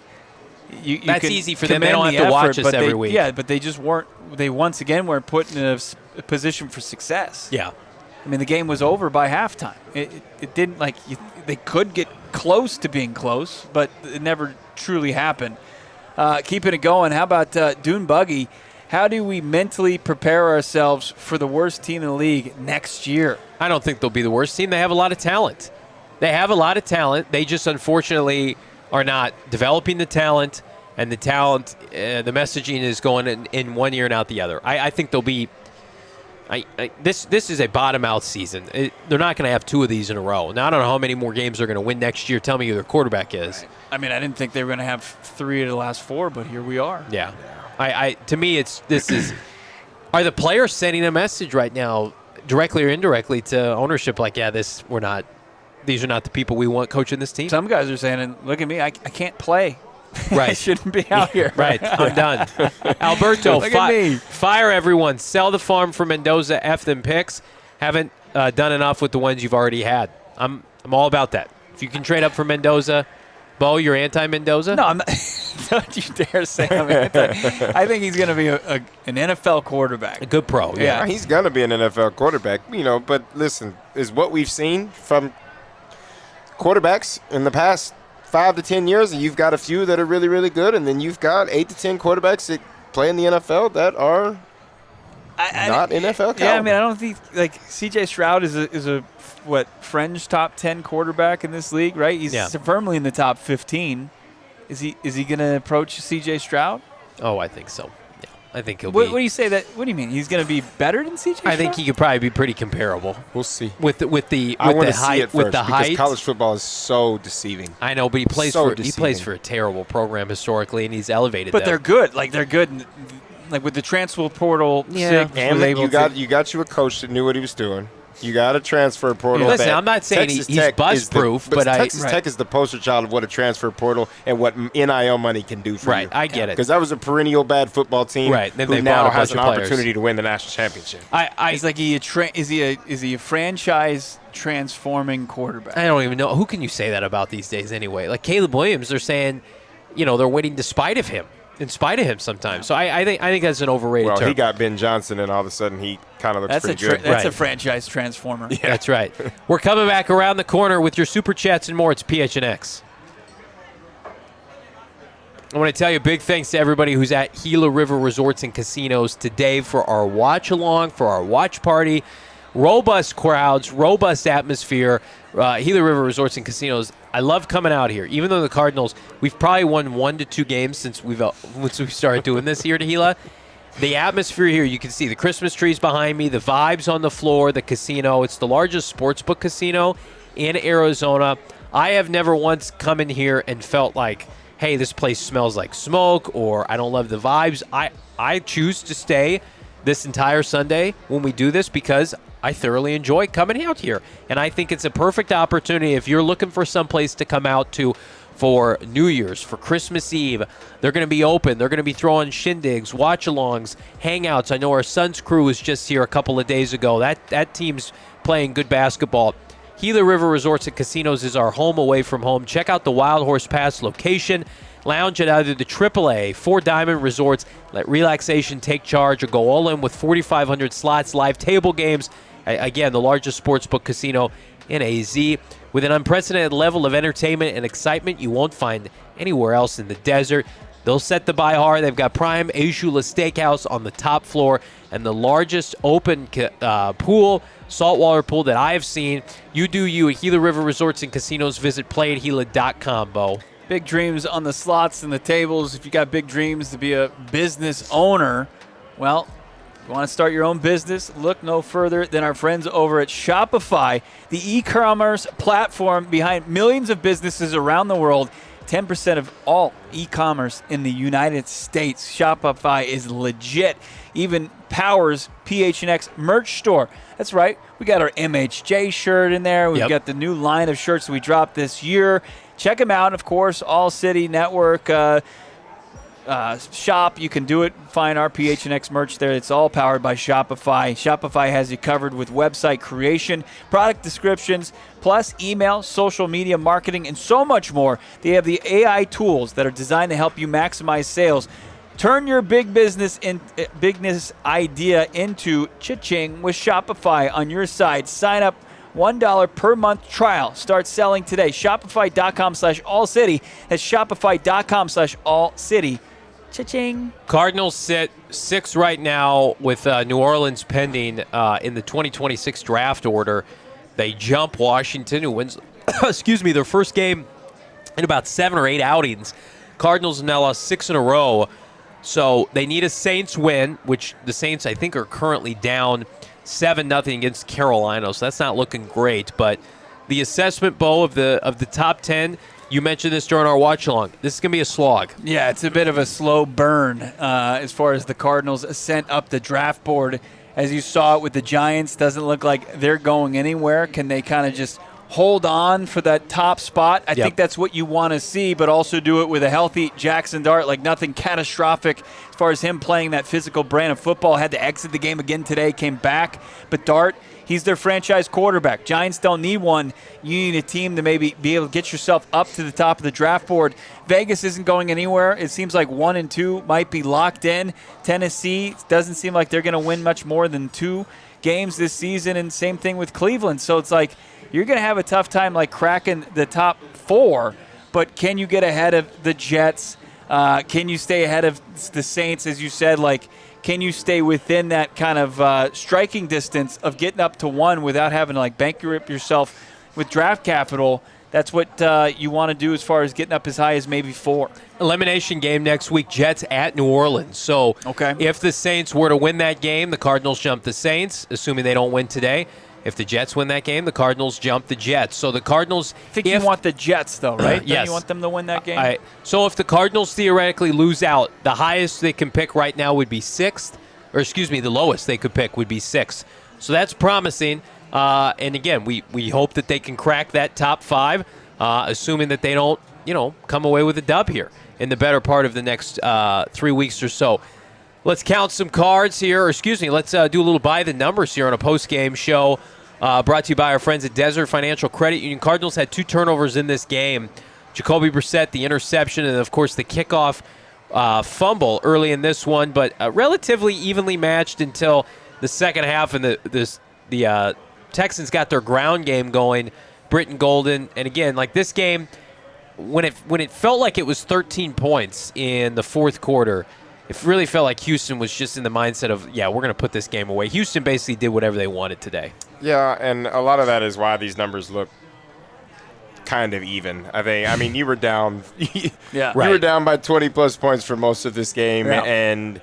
That's easy for them. They don't have to watch us every week. Yeah, but they just weren't. They once again weren't put in a position for success. Yeah. I mean, the game was over by halftime. It didn't they could get close to being close, but it never truly happened. Keeping it going, how about Dune Buggy? How do we mentally prepare ourselves for the worst team in the league next year? I don't think they'll be the worst team. They have a lot of talent. They just unfortunately are not developing the talent, and the messaging is going in one ear and out the other. I think they'll be this is a bottom-out season. They're not going to have 2 of these in a row. Now, I don't know how many more games they're going to win next year. Tell me who their quarterback is. Right. I mean, I didn't think they were going to have 3 of the last 4, but here we are. Yeah. To me, are the players sending a message right now, directly or indirectly, to ownership like, these are not the people we want coaching this team? Some guys are saying, look at me, I can't play. Right. I shouldn't be out here. Right. I'm done. Alberto, fire everyone. Sell the farm for Mendoza. F them picks. Haven't done enough with the ones you've already had. I'm all about that. If you can trade up for Mendoza, Bo, you're anti-Mendoza? No, I'm not. Don't you dare say I'm anti. I think he's going to be an NFL quarterback. A good pro, yeah. He's going to be an NFL quarterback, but listen, is what we've seen from quarterbacks in the past 5 to 10 years, and you've got a few that are really, really good, and then you've got 8 to 10 quarterbacks that play in the NFL that are not NFL caliber. Yeah, I mean, I don't think CJ Stroud is a fringe top 10 quarterback in this league, right? He's firmly in the top 15. Is he going to approach CJ Stroud? Oh, I think so. Yeah, I think he'll be. What do you say that? What do you mean? He's going to be better than CJ Stroud? I think he could probably be pretty comparable. We'll see. With the height, because college football is so deceiving. I know, but he plays for a terrible program historically, and he's elevated. But they're good. They're good. With the transfer portal. Yeah, and you got you a coach that knew what he was doing. You got a transfer portal. Listen, I'm not saying he's bust-proof, but Texas Tech is the poster child of what a transfer portal and what NIL money can do for you. Right, I get it. Because that was a perennial bad football team who now has an opportunity to win the national championship. Is he a franchise transforming quarterback? I don't even know. Who can you say that about these days anyway? Like Caleb Williams, they're saying, they're winning in spite of him sometimes. So I think that's an overrated term. He got Ben Johnson, and all of a sudden he kind of looks pretty good. That's a franchise transformer. Yeah. That's right. We're coming back around the corner with your Super Chats and more. It's PHNX. I want to tell you big thanks to everybody who's at Gila River Resorts and Casinos today for our watch-along, for our watch party. Robust crowds, robust atmosphere. Gila River Resorts and Casinos, I love coming out here. Even though the Cardinals, we've probably won 1 to 2 games since we started doing this here at Gila. The atmosphere here, you can see the Christmas trees behind me, the vibes on the floor, the casino. It's the largest sportsbook casino in Arizona. I have never once come in here and felt like, hey, this place smells like smoke, or I don't love the vibes. I choose to stay this entire Sunday when we do this because I thoroughly enjoy coming out here. And I think it's a perfect opportunity if you're looking for someplace to come out to for New Year's, for Christmas Eve. They're going to be open. They're going to be throwing shindigs, watch-alongs, hangouts. I know our Suns crew was just here a couple of days ago. That team's playing good basketball. Gila River Resorts and Casinos is our home away from home. Check out the Wild Horse Pass location. Lounge at either the AAA, 4 Diamond Resorts. Let relaxation take charge or go all in with 4,500 slots, live table games. Again, the largest sportsbook casino in AZ. With an unprecedented level of entertainment and excitement you won't find anywhere else in the desert. They'll set the bar hard. They've got prime Ashula Steakhouse on the top floor and the largest open pool, saltwater pool that I have seen. You do you at Gila River Resorts and Casinos. Visit playatgila.com, Bo. Big dreams on the slots and the tables. If you got big dreams to be a business owner, well, if you want to start your own business, look no further than our friends over at Shopify, the e-commerce platform behind millions of businesses around the world. 10% of all e-commerce in the United States. Shopify is legit. Even powers PHNX merch store. That's right. We got our MHJ shirt in there. We've got the new line of shirts we dropped this year. Check them out. Of course, ALLCITY Network shop. You can do it. Find our PHNX merch there. It's all powered by Shopify. Shopify has you covered with website creation, product descriptions, plus email, social media marketing, and so much more. They have the AI tools that are designed to help you maximize sales. Turn your big business idea into cha-ching with Shopify on your side. Sign up. $1 per month trial. Start selling today. Shopify.com/AllCity. That's Shopify.com/AllCity. Cha-ching. Cardinals sit 6 right now with New Orleans pending in the 2026 draft order. They jump Washington, who wins their first game in about 7 or 8 outings. Cardinals have now lost 6 in a row. So they need a Saints win, which the Saints, I think, are currently down 7-0 against Carolina, so that's not looking great. But the assessment, Bo, of the top 10, you mentioned this during our watch-along. This is going to be a slog. Yeah, it's a bit of a slow burn as far as the Cardinals' ascent up the draft board. As you saw it with the Giants, doesn't look like they're going anywhere. Can they kind of just hold on for that top spot? I think that's what you want to see, but also do it with a healthy Jackson Dart, like nothing catastrophic as far as him playing that physical brand of football. Had to exit the game again today, came back. But Dart, he's their franchise quarterback. Giants don't need one. You need a team to maybe be able to get yourself up to the top of the draft board. Vegas isn't going anywhere. It seems like 1 and 2 might be locked in. Tennessee doesn't seem like they're going to win much more than 2 games this season, and same thing with Cleveland. So it's like you're going to have a tough time like cracking the top 4, but can you get ahead of the Jets? Can you stay ahead of the Saints, as you said? Like, can you stay within that kind of striking distance of getting up to 1 without having to like bankrupt yourself with draft capital? That's what you want to do as far as getting up as high as maybe 4. Elimination game next week, Jets at New Orleans. So if the Saints were to win that game, the Cardinals jump the Saints, assuming they don't win today. If the Jets win that game, the Cardinals jump the Jets. So the Cardinals... I think you want the Jets, though, right? Yes. You want them to win that game? So if the Cardinals theoretically lose out, the highest they can pick right now would be 6th. Or excuse me, the lowest they could pick would be 6th. So that's promising. And again, we hope that they can crack that top 5, assuming that they don't, come away with a dub here in the better part of the next 3 weeks or so. Let's count some cards here. Or excuse me, let's do a little by the numbers here on a post-game show. Brought to you by our friends at Desert Financial Credit Union. Cardinals had 2 turnovers in this game. Jacoby Brissett, the interception, and, of course, the kickoff fumble early in this one, but relatively evenly matched until the second half, and the Texans got their ground game going. Brittan, Golden, and again, like this game, when it felt like it was 13 points in the fourth quarter, it really felt like Houston was just in the mindset of, we're going to put this game away. Houston basically did whatever they wanted today. Yeah, and a lot of that is why these numbers look kind of even. I mean, you were down. You were down by 20-plus points for most of this game, and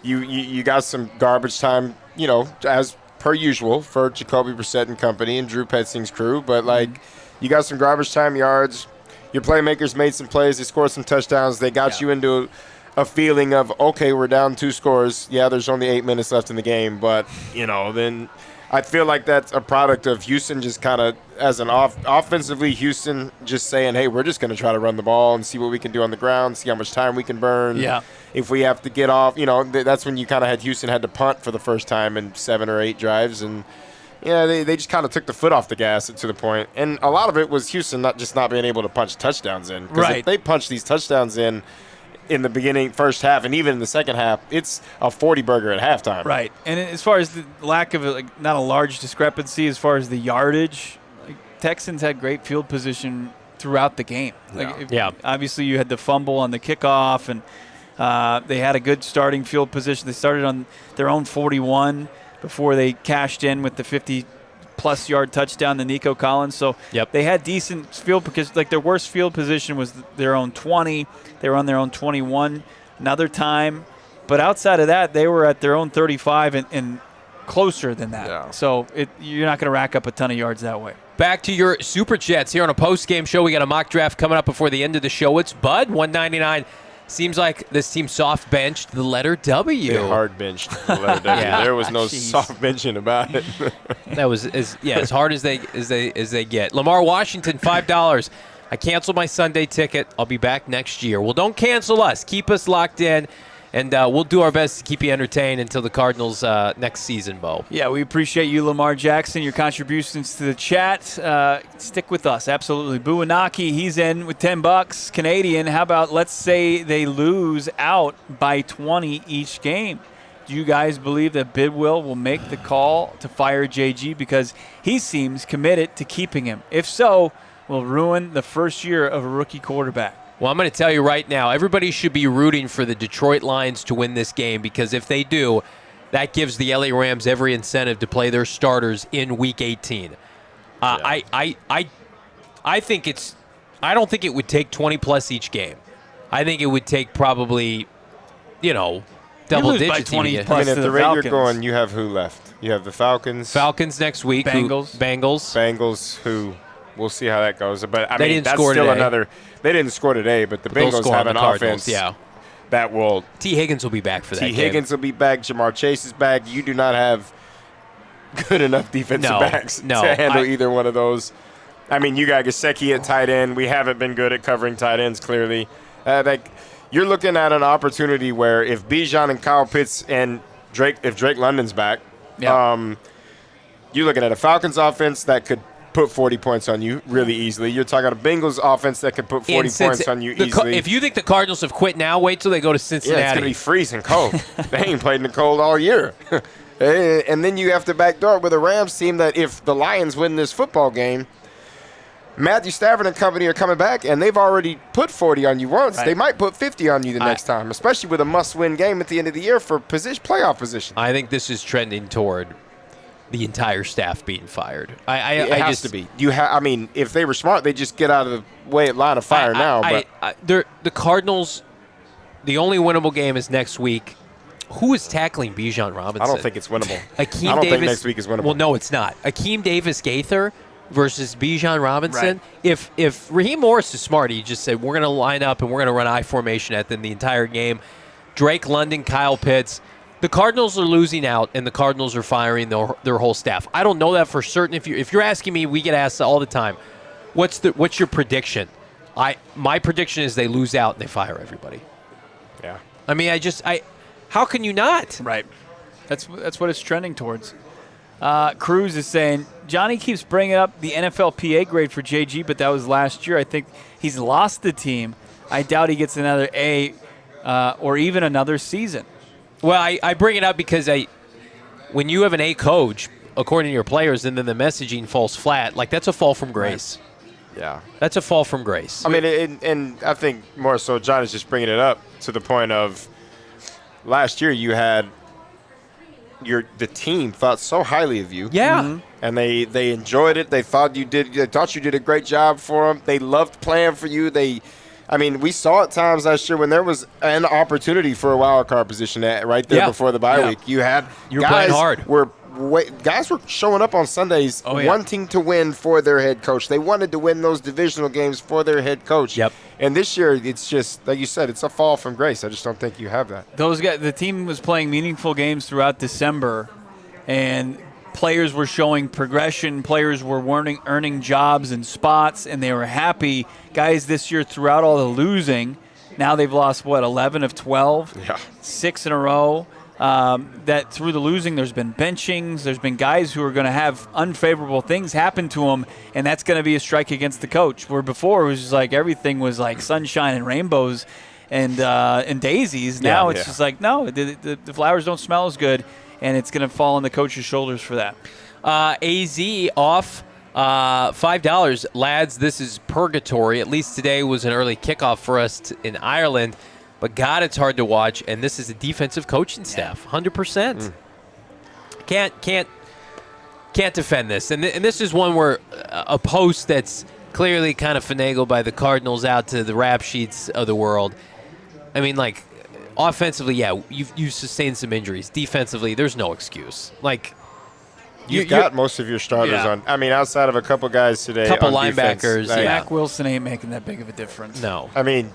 you got some garbage time, as per usual for Jacoby Brissett and company and Drew Petzing's crew. But, you got some garbage time yards. Your playmakers made some plays. They scored some touchdowns. They got you into a feeling of, okay, we're down 2 scores. Yeah, there's only 8 minutes left in the game, but, then I feel like that's a product of Houston just kind of, as an offensively, Houston just saying, hey, we're just going to try to run the ball and see what we can do on the ground, see how much time we can burn. Yeah. If we have to get off, that's when you kind of had Houston had to punt for the first time in 7 or 8 drives, and they just kind of took the foot off the gas to the point. And a lot of it was Houston not being able to punch touchdowns in. Right. If they punch these touchdowns in the beginning, first half, and even in the second half, it's a 40-burger at halftime. Right. And as far as the lack of not a large discrepancy as far as the yardage, Texans had great field position throughout the game. Obviously, you had the fumble on the kickoff, and they had a good starting field position. They started on their own 41 before they cashed in with the 50-plus yard touchdown to Nico Collins. So they had decent field because their worst field position was their own 20. They were on their own 21 another time. But outside of that, they were at their own 35 and closer than that. Yeah. So you're not going to rack up a ton of yards that way. Back to your Super Chats here on a post-game show. We got a mock draft coming up before the end of the show. It's Bud, 199. Seems like this team soft benched the letter W. They hard benched the letter W. Yeah. There was no soft benching about it. That was as hard as they get. Lamar Washington, $5. I canceled my Sunday ticket. I'll be back next year. Well, don't cancel us. Keep us locked in, and we'll do our best to keep you entertained until the Cardinals next season, Bo. Yeah, we appreciate you, Lamar Jackson, your contributions to the chat. Stick with us, absolutely. Buwanaki, he's in with $10 Canadian. How about let's say they lose out by 20 each game? Do you guys believe that Bidwill will make the call to fire JG because he seems committed to keeping him? If so, will ruin the first year of a rookie quarterback. Well, I'm going to tell you right now, everybody should be rooting for the Detroit Lions to win this game because if they do, that gives the LA Rams every incentive to play their starters in Week 18. I think I don't think it would take 20-plus each game. I think it would take probably, double digits. 20 I mean, at the rate Falcons. you're going, you have who left? You have the Falcons. Falcons next week. Bengals. Bengals, who we'll see how that goes. But I They mean, didn't that's score still today. another. They didn't score today, but the They'll Bengals score have on an the Cardinals, offense. yeah. That will. T. Higgins will be back for that game. T. Higgins will be back. Jamar Chase is back. You do not have good enough defensive backs to handle either one of those. I mean, you got Gesicki at tight end. We haven't been good at covering tight ends, clearly. You're looking at an opportunity where if Bijan and Kyle Pitts and if Drake London's back, you're looking at a Falcons offense that could put 40 points on you really easily. You're talking about a Bengals offense that could put 40 points on you easily. If you think the Cardinals have quit now, wait till they go to Cincinnati. Yeah, it's going to be freezing cold. They ain't played in the cold all year. And then you have to backdoor with a Rams team that if the Lions win this football game, Matthew Stafford and company are coming back, and they've already put 40 on you once. Right. They might put 50 on you the next time, especially with a must-win game at the end of the year for playoff position. I think this is trending toward the entire staff being fired. It has to be. I mean, if they were smart, they'd just get out of the line of fire now. But the Cardinals, the only winnable game is next week. Who is tackling Bijan Robinson? I don't think it's winnable. I don't think next week is winnable. Well, no, it's not. Akeem Davis-Gaither versus Bijan Robinson. Right. If Raheem Morris is smart, he just said, we're going to line up and we're going to run I formation at them the entire game. Drake London, Kyle Pitts. The Cardinals are losing out, and the Cardinals are firing their whole staff. I don't know that for certain. If you're asking me, we get asked all the time, what's your prediction? My prediction is they lose out and they fire everybody. Yeah. I mean, how can you not? Right. That's what it's trending towards. Cruz is saying, Johnny keeps bringing up the NFLPA grade for JG, but that was last year. I think he's lost the team. I doubt he gets another A or even another season. Well, I bring it up because when you have an A coach, according to your players, and then the messaging falls flat, that's a fall from grace. Right. Yeah. That's a fall from grace. I mean, and I think more so John is just bringing it up to the point of last year you had the team thought so highly of you. Yeah. Mm-hmm. And they enjoyed it. They thought you did a great job for them. They loved playing for you. We saw at times last year when there was an opportunity for a wild card position right there before the bye week. You had guys hard. were guys were showing up on Sundays wanting to win for their head coach. They wanted to win those divisional games for their head coach. Yep. And this year, it's just, like you said, it's a fall from grace. I just don't think you have that. Those guys, the team was playing meaningful games throughout December, and players were showing progression. Players were earning jobs and spots, and they were happy. Guys this year, throughout all the losing, now they've lost, 11 of 12? Yeah. 6 in a row. That through the losing, there's been benchings. There's been guys who are going to have unfavorable things happen to them, and that's going to be a strike against the coach. Where before it was just like everything was like sunshine and rainbows and daisies. Now it's just like, no, the flowers don't smell as good, and it's going to fall on the coach's shoulders for that. AZ off $5. Lads, this is purgatory. At least today was an early kickoff for us in Ireland. But, God, it's hard to watch, and this is a defensive coaching staff, 100%. Can't defend this. And this is one where a post that's clearly kind of finagled by the Cardinals out to the rap sheets of the world. I mean, like, offensively, you've sustained some injuries. Defensively, there's no excuse. Like, You've got most of your starters on. I mean, outside of a couple guys today. A couple on linebackers. Defense, Zach Wilson ain't making that big of a difference. No. I mean,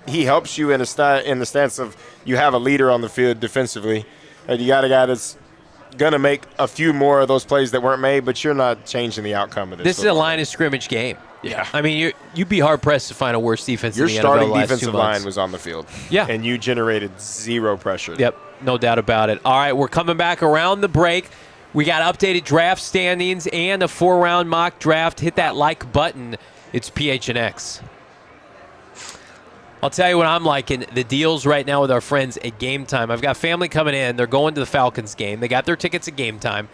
he helps you in the stance of you have a leader on the field defensively, and you got a guy that's going to make a few more of those plays that weren't made, but you're not changing the outcome of this. This is a line of scrimmage game. Yeah. I mean, you'd be hard-pressed to find a worse defense in the NFL Your starting last defensive 2 months. line was on the field. Yeah. And you generated zero pressure. Yep, no doubt about it. All right, we're coming back around the break. We got updated draft standings and a 4-round mock draft. Hit that like button. It's PHNX. I'll tell you what I'm liking, the deals right now with our friends at Game Time. I've got family coming in. They're going to the Falcons game. They got their tickets at Game Time.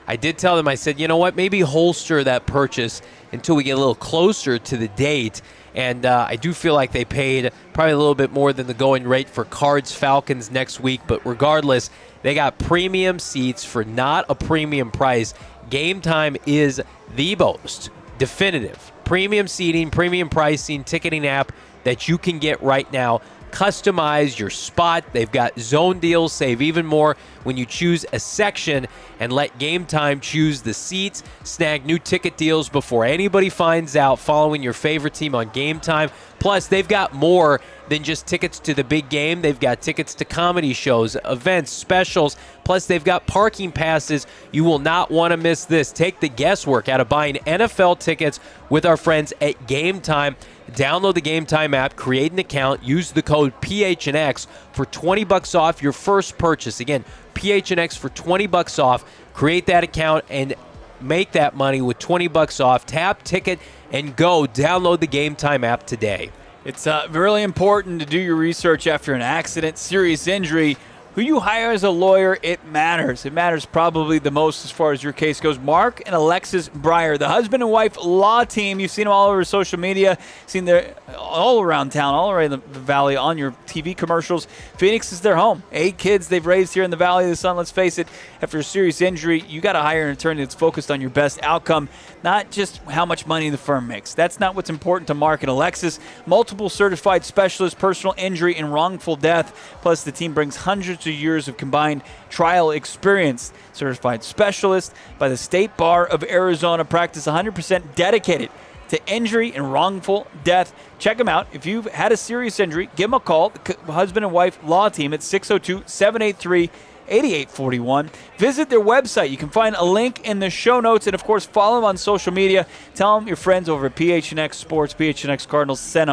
I did tell them, I said, you know what, maybe holster that purchase until we get a little closer to the date. And I do feel like they paid probably a little bit more than the going rate for Cards-Falcons next week. But regardless, they got premium seats for not a premium price. Game Time is the most definitive premium seating, premium pricing, ticketing app that you can get right now. Customize your spot. They've got zone deals. Save even more when you choose a section and let Game Time choose the seats. Snag new ticket deals before anybody finds out following your favorite team on Game Time. Plus, they've got more than just tickets to the big game. They've got tickets to comedy shows, events, specials. Plus, they've got parking passes. You will not want to miss this. Take the guesswork out of buying NFL tickets with our friends at Game Time. Download the Game Time app, create an account, use the code PHNX for $20 off your first purchase. Again, PHNX for $20 off. Create that account and make that money with $20 off. Tap, ticket, and go. Download the Game Time app today. It's really important to do your research after an accident, serious injury. Who you hire as a lawyer, it matters. It matters probably the most as far as your case goes. Mark and Alexis Breyer, the husband and wife law team. You've seen them all over social media, seen them all around town, all around the valley on your TV commercials. Phoenix is their home. 8 kids they've raised here in the Valley of the Sun. Let's face it, after a serious injury, you got to hire an attorney that's focused on your best outcome, not just how much money the firm makes. That's not what's important to Mark and Alexis. Multiple certified specialists, personal injury, and wrongful death. Plus, the team brings hundreds of years of combined trial experience. Certified specialist by the State Bar of Arizona, practice 100% dedicated to injury and wrongful death. Check them out. If you've had a serious injury, give them a call. The husband and wife law team at 602-783-8841. Visit their website. You can find a link in the show notes. And, of course, follow them on social media. Tell them your friends over at PHNX Sports, PHNX Cardinals sent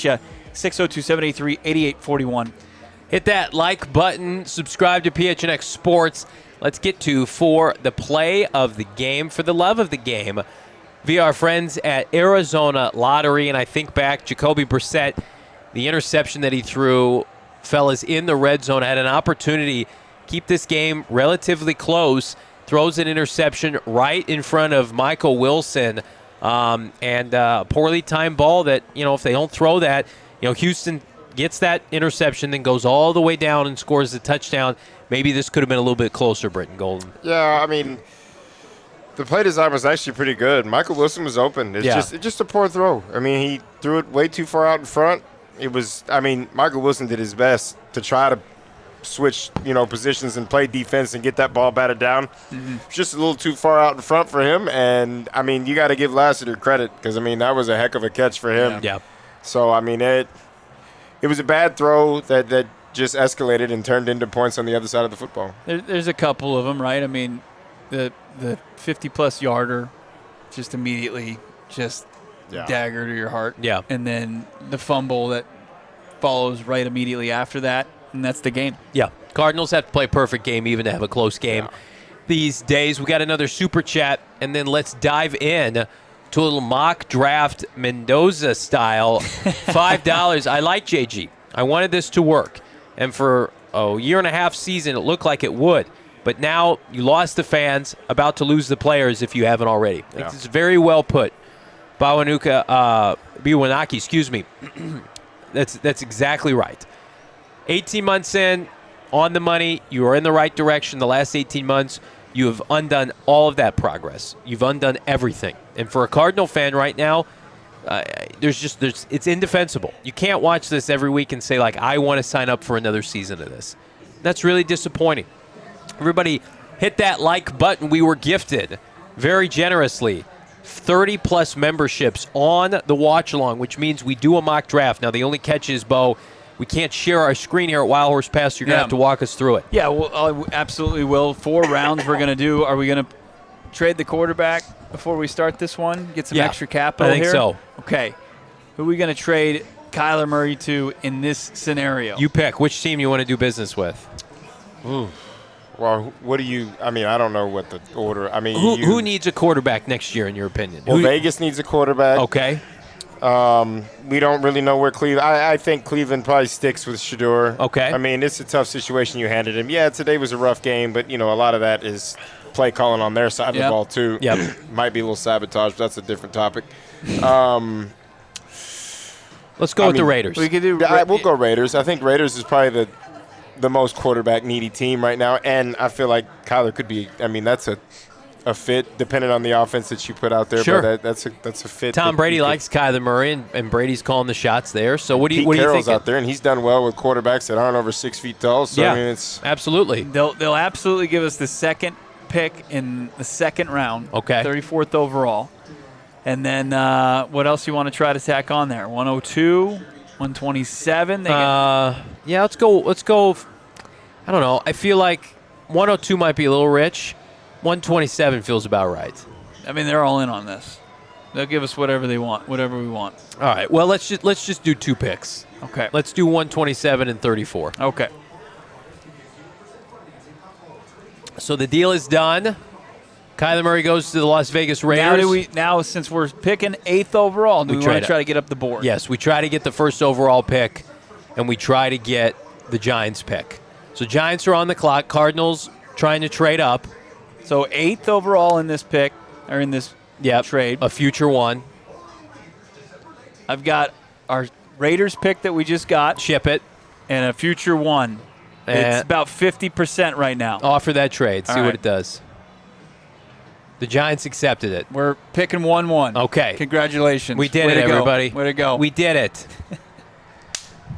you 602-783-8841. Hit that like button. Subscribe to PHNX Sports. Let's get to for the play of the game, for the love of the game, via our friends at Arizona Lottery. And I think back, Jacoby Brissett, the interception that he threw, fellas, in the red zone, had an opportunity to keep this game relatively close, throws an interception right in front of Michael Wilson, and a poorly timed ball that, if they don't throw that, Houston gets that interception, then goes all the way down and scores the touchdown. Maybe this could have been a little bit closer, Brittan Golden. Yeah, I mean, the play design was actually pretty good. Michael Wilson was open. It's just a poor throw. I mean, he threw it way too far out in front. Michael Wilson did his best to try to switch, positions and play defense and get that ball batted down. Just a little too far out in front for him. And, you got to give Lassiter credit because, that was a heck of a catch for him. Yeah. So, it was a bad throw that just escalated and turned into points on the other side of the football. There's a couple of them, right? The 50-plus yarder just immediately dagger to your heart. Yeah. And then the fumble that follows right immediately after that, and that's the game. Yeah. Cardinals have to play a perfect game even to have a close game. These days, we got another super chat, and then let's dive in to a little mock draft Mendoza style. $5. I like JG. I wanted this to work. And for a year-and-a-half season, it looked like it would. But now you lost the fans, about to lose the players if you haven't already. Yeah. It's very well put. Biwanaki, excuse me. That's exactly right. 18 months in, on the money, you are in the right direction. The last 18 months, you have undone all of that progress. You've undone everything. And for a Cardinal fan right now, it's indefensible. You can't watch this every week and say, I want to sign up for another season of this. That's really disappointing. Everybody hit that like button. We were gifted very generously 30-plus memberships on the watch-along, which means we do a mock draft. Now, the only catch is, Bo, we can't share our screen here at Wild Horse Pass. You're going to have to walk us through it. Yeah, well, absolutely will. 4 rounds we're going to do. Are we going to trade the quarterback before we start this one? Get some extra capital I think here? so. Okay. Who are we going to trade Kyler Murray to in this scenario? You pick which team you want to do business with. Ooh. Well, what do you – I don't know what the order – Who needs a quarterback next year, in your opinion? Well, Vegas needs a quarterback. Okay. We don't really know where Cleveland – I think Cleveland probably sticks with Shedeur. Okay. It's a tough situation you handed him. Yeah, today was a rough game, but, a lot of that is play calling on their side of the ball, too. Yep. Might be a little sabotage, but that's a different topic. Let's go with the Raiders. We could do we'll go Raiders. I think Raiders is probably the most quarterback-needy team right now, and I feel like Kyler could be – that's a fit, depending on the offense that you put out there. Sure. But that's a fit. Tom Brady likes Kyler Murray, and Brady's calling the shots there. So what do you Carroll's think? Out there, and he's done well with quarterbacks that aren't over 6 feet tall. So, it's absolutely. They'll absolutely give us the second pick in the second round. Okay. 34th overall. And then what else you want to try to tack on there? 102, 127? Let's go. I don't know. I feel like 102 might be a little rich. 127 feels about right. They're all in on this. They'll give us whatever we want. All right. Well, let's just do 2 picks. Okay. Let's do 127 and 34. Okay. So the deal is done. Kyler Murray goes to the Las Vegas Raiders. Now since we're picking 8th overall, do we want to try to get up the board? Yes, we try to get the first overall pick, and we try to get the Giants pick. So Giants are on the clock. Cardinals trying to trade up. So 8th overall in this pick, or in this trade. A future one. I've got our Raiders pick that we just got. Ship it. And a future one. It's about 50% right now. Offer that trade. See what it does. The Giants accepted it. We're picking 1-1. Okay. Congratulations. We did it, everybody. Way to go. We did it.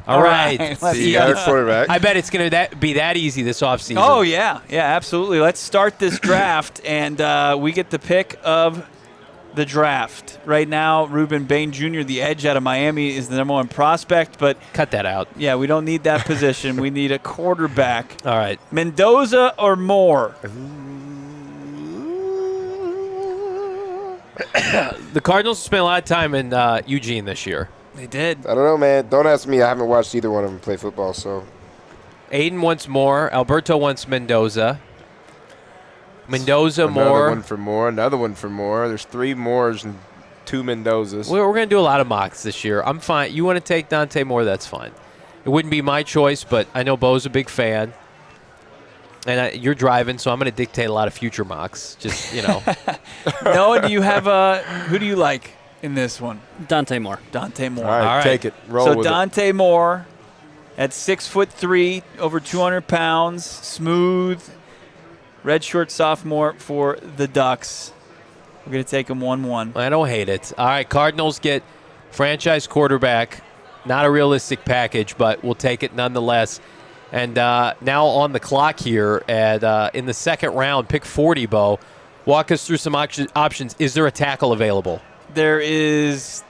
All right. Let's see our quarterback. I bet it's going to be that easy this offseason. Oh, yeah. Yeah, absolutely. Let's start this draft, and we get the pick of the draft. Right now, Ruben Bain Jr., the edge out of Miami, is the number 1 prospect. But cut that out. Yeah, we don't need that position. We need a quarterback. All right. Mendoza or Moore? The Cardinals spent a lot of time in Eugene this year. They did. I don't know, man. Don't ask me. I haven't watched either one of them play football, so. Aiden wants Moore. Alberto wants Mendoza. Moore. Another one for Moore. Another one for Moore. There's 3 Moores and 2 Mendozas. We're going to do a lot of mocks this year. I'm fine. You want to take Dante Moore, that's fine. It wouldn't be my choice, but I know Bo's a big fan. And you're driving, so I'm going to dictate a lot of future mocks. Just, Noah, do you have who do you like in this one? Dante Moore. Dante Moore. All right, take it. Roll so with Dante Moore at 6'3", over 200 pounds, smooth, redshirt sophomore for the Ducks. We're going to take him 1-1. I don't hate it. All right, Cardinals get franchise quarterback. Not a realistic package, but we'll take it nonetheless. And now on the clock here in the second round, pick 40, Bo. Walk us through some options. Is there a tackle available? There is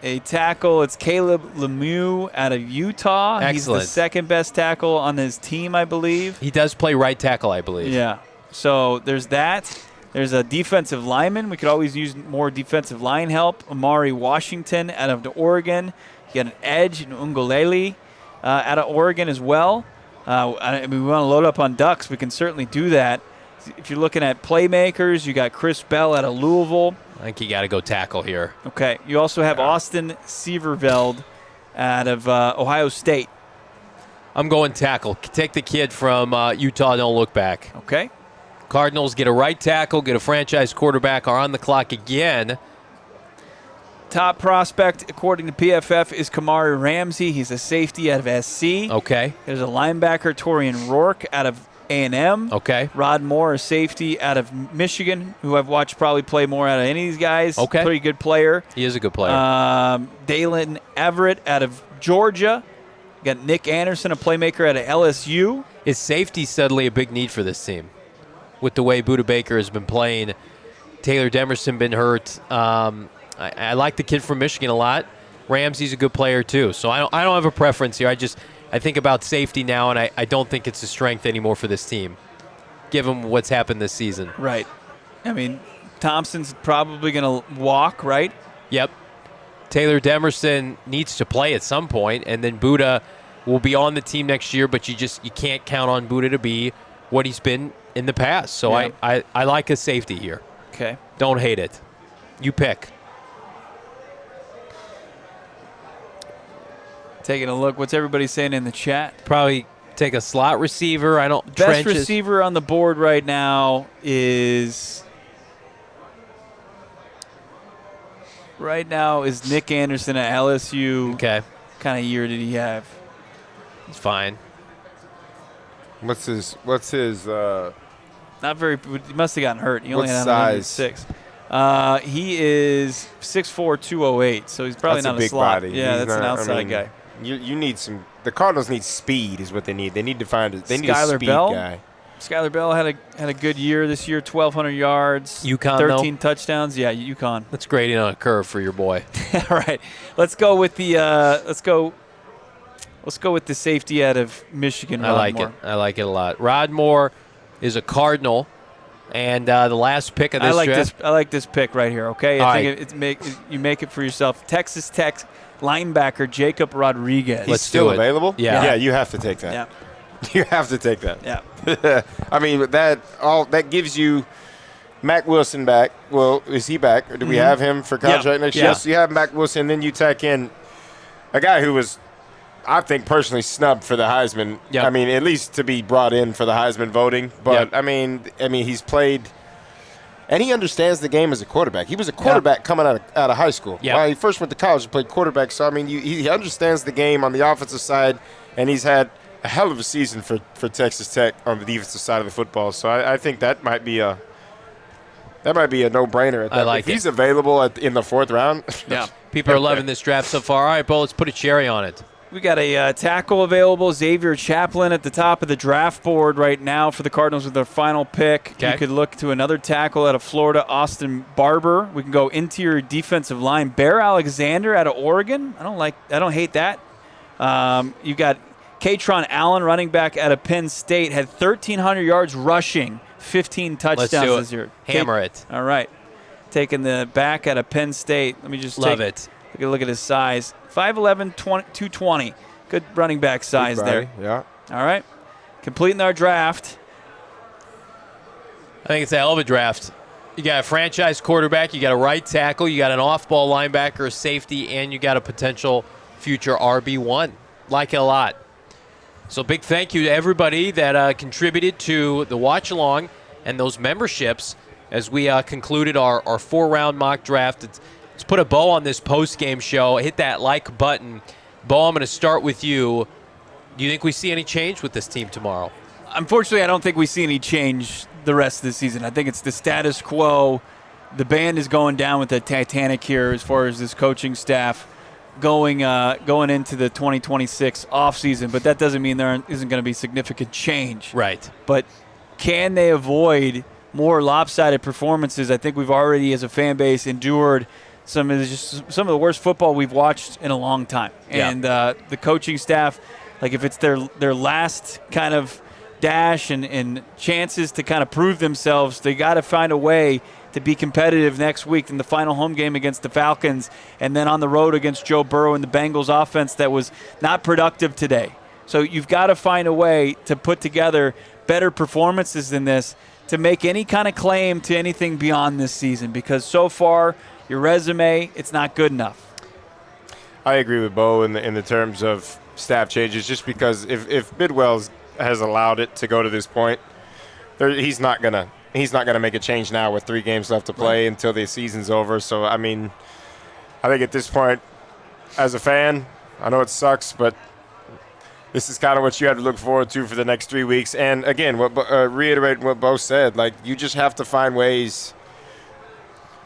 a tackle. It's Caleb Lemieux out of Utah. Excellent. He's the second best tackle on his team, I believe. He does play right tackle, I believe. Yeah. So there's that. There's a defensive lineman. We could always use more defensive line help. Amari Washington out of Oregon. You got an edge in Ungolele out of Oregon as well. I mean, we want to load up on Ducks. We can certainly do that. If you're looking at playmakers, you got Chris Bell out of Louisville. I think you got to go tackle here. Okay. You also have Austin Severveld out of Ohio State. I'm going tackle. Take the kid from Utah, don't look back. Okay. Cardinals get a right tackle, get a franchise quarterback, are on the clock again. Top prospect, according to PFF, is Kamari Ramsey. He's a safety out of SC. Okay. There's a linebacker, Torian Rourke, out of A&M. Okay. Rod Moore, a safety out of Michigan, who I've watched probably play more out of any of these guys. Okay. Pretty good player. He is a good player. Dalen Everett out of Georgia. You got Nick Anderson, a playmaker out of LSU. Is safety suddenly a big need for this team? With the way Budda Baker has been playing, Taylor Demerson been hurt. I like the kid from Michigan a lot. Ramsey's a good player too. So I don't have a preference here. I think about safety now, and I don't think it's a strength anymore for this team, given what's happened this season. Right. I mean, Thompson's probably going to walk, right? Yep. Taylor Demerson needs to play at some point, and then Budda will be on the team next year, but you can't count on Budda to be what he's been in the past. So Yeah. I like a safety here. Okay. Don't hate it. You pick. Taking a look. What's everybody saying in the chat? Probably take a slot receiver. Best trenches. receiver on the board right now is Nick Anderson at LSU. Okay. What kind of year did he have? It's fine. What's his Not very. He must have gotten hurt. He only What had size? 106. He is 6'4", 208. So he's probably That's not a big slot. body. Yeah, He's that's an not- outside guy. You need some. The Cardinals need speed, is what they need. They need to find it. They need a Skylar speed Bell? guy. Skylar Bell had a good year this year. 1,200 yards. UConn, 13 touchdowns. Yeah, UConn. That's grading on a curve for your boy. All right, let's go with the let's go with the safety out of Michigan. I like it. I like it a lot. Rod Moore is a Cardinal, and the last pick of this draft. I like this pick right here. Okay, All I think you make it for yourself. Texas Tech linebacker Jacob Rodriguez. He's Let's still do it. available? Yeah. Yeah, you have to take that. Yeah, You have to take that. yeah. I mean, that gives you Mac Wilson back. Well, is he back? Or do we have him for contract next year? Yeah. So you have Mac Wilson, then you tack in a guy who was, I think, personally snubbed for the Heisman. Yep. I mean, at least to be brought in for the Heisman voting. But, Yep. I mean, he's played – and he understands the game as a quarterback. He was a quarterback coming out of high school. Yep. Well, he first went to college and played quarterback. So, I mean, he understands the game on the offensive side, and he's had a hell of a season for Texas Tech on the defensive side of the football. So I think that might be a no-brainer. At that. I like if it. he's available in the fourth round. Yeah. People are loving this draft so far. All right, Bo, let's put a cherry on it. We got a tackle available, Xavier Chaplin at the top of the draft board right now for the Cardinals with their final pick. Okay. You could look to another tackle out of Florida, Austin Barber. We can go interior defensive line, Bear Alexander out of Oregon. I don't hate that. You got Katron Allen, running back out of Penn State, had 1,300 yards rushing, 15 touchdowns Let's do this it. year. Hammer it. All right. Taking the back out of Penn State. Let me just Love it. take a look at his size. 5'11", 220. Good running back size there. Yeah. All right. Completing our draft. I think it's a hell of a draft. You got a franchise quarterback, you got a right tackle, you got an off-ball linebacker, a safety, and you got a potential future RB1. Like it a lot. So big thank you to everybody that contributed to the watch-along and those memberships as we concluded our four-round mock draft. Let's put a bow on this post-game show. Hit that like button. Bo, I'm going to start with you. Do you think we see any change with this team tomorrow? Unfortunately, I don't think we see any change the rest of the season. I think it's the status quo. The band is going down with the Titanic here as far as this coaching staff. going into the 2026 offseason, but that doesn't mean there isn't going to be significant change. Right. But can they avoid more lopsided performances? I think we've already, as a fan base, endured some of the worst football we've watched in a long time. Yeah. And the coaching staff, like if it's their last kind of dash and chances to kind of prove themselves, they got to find a way to be competitive next week in the final home game against the Falcons, and then on the road against Joe Burrow and the Bengals offense that was not productive today. So you've got to find a way to put together better performances than this to make any kind of claim to anything beyond this season, because so far your resume, it's not good enough. I agree with Bo in the terms of staff changes, just because if Bidwell has allowed it to go to this point, he's not gonna make a change now with 3 games left to play until the season's over. So, I mean, I think at this point, as a fan, I know it sucks, but this is kind of what you have to look forward to for the next 3 weeks. And, again, reiterate what Bo said, like, you just have to find ways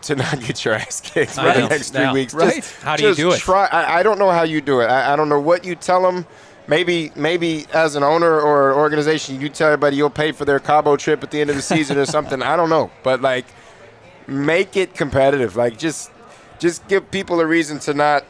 to not get your ass kicked for the next 3 weeks. Right. Just, how do you do it? I don't know how you do it. I don't know what you tell them. Maybe as an owner or an organization, you tell everybody you'll pay for their Cabo trip at the end of the season or something. I don't know. But, like, make it competitive. Like, just give people a reason to not,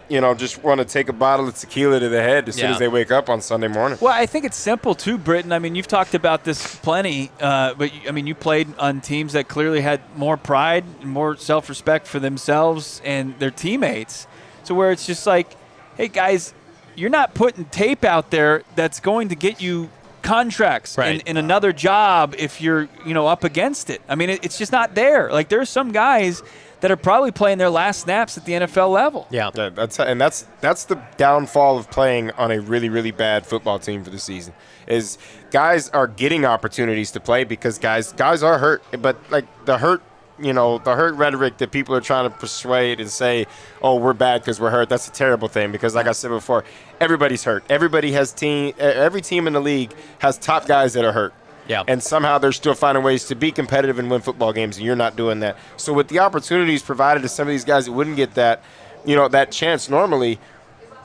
just want to take a bottle of tequila to the head as soon as they wake up on Sunday morning. Well, I think it's simple, too, Brittan. I mean, you've talked about this plenty, but, you played on teams that clearly had more pride and more self-respect for themselves and their teammates. So where it's just like, hey, guys, you're not putting tape out there that's going to get you contracts in another job if you're, up against it. I mean, it's just not there. Like, there's some guys that are probably playing their last snaps at the NFL level. Yeah. That's the downfall of playing on a really, really bad football team for the season. Is guys are getting opportunities to play because guys are hurt, but like the hurt rhetoric that people are trying to persuade and say, oh, we're bad because we're hurt. That's a terrible thing because, like I said before, everybody's hurt. Every team in the league has top guys that are hurt. Yeah. And somehow they're still finding ways to be competitive and win football games, and you're not doing that. So with the opportunities provided to some of these guys that wouldn't get that, that chance normally,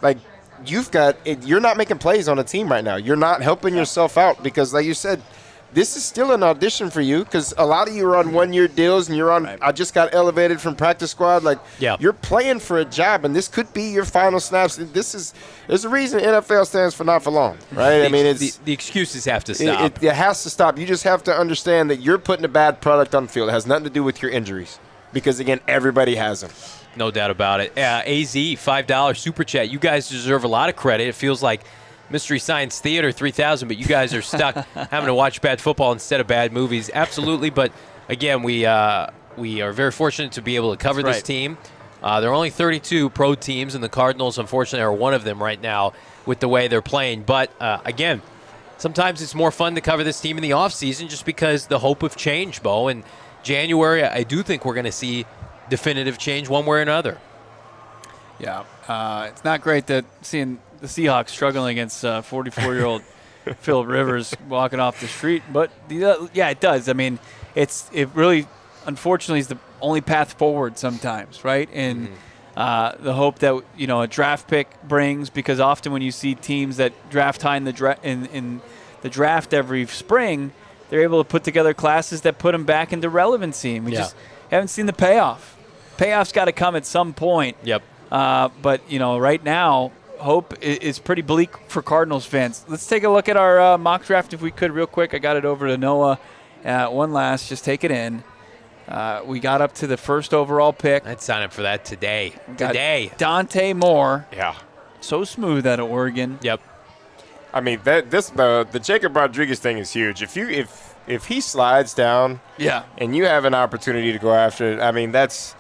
like you're not making plays on a team right now. You're not helping yourself out because, like you said, this is still an audition for you because a lot of you are on one-year deals and you're on I just got elevated from practice squad. Like, you're playing for a job, and this could be your final snaps. There's a reason NFL stands for not for long, right? The excuses have to stop. It has to stop. You just have to understand that you're putting a bad product on the field. It has nothing to do with your injuries because, again, everybody has them. No doubt about it. AZ, $5 Super Chat. You guys deserve a lot of credit. It feels like Mystery Science Theater 3000, but you guys are stuck having to watch bad football instead of bad movies. Absolutely, but again, we are very fortunate to be able to cover this team. There are only 32 pro teams, and the Cardinals, unfortunately, are one of them right now with the way they're playing. But again, sometimes it's more fun to cover this team in the offseason just because the hope of change, Bo. In January, I do think we're going to see definitive change one way or another. Yeah, it's not great that seeing the Seahawks struggling against 44-year-old Phillip Rivers walking off the street. But, it does. I mean, it really, unfortunately, is the only path forward sometimes, right? And the hope that, a draft pick brings, because often when you see teams that draft high in the draft every spring, they're able to put together classes that put them back into relevancy. And we just haven't seen the payoff. Payoff's got to come at some point. Yep. But, right now, hope is pretty bleak for Cardinals fans. Let's take a look at our mock draft if we could real quick. I got it over to Noah. One last, just take it in. We got up to the first overall pick. I'd sign up for that today. Dante Moore. Yeah. So smooth out of Oregon. Yep. I mean, the Jacob Rodriguez thing is huge. If he slides down, and you have an opportunity to go after it, I mean, that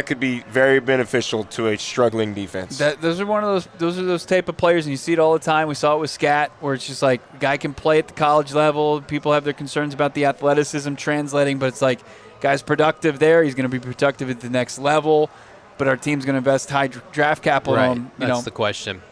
could be very beneficial to a struggling defense. Those are those type of players, and you see it all the time. We saw it with Scat, where it's just like a guy can play at the college level. People have their concerns about the athleticism translating, but it's like guy's productive there. He's going to be productive at the next level, but our team's going to invest high draft capital on him. That's the question.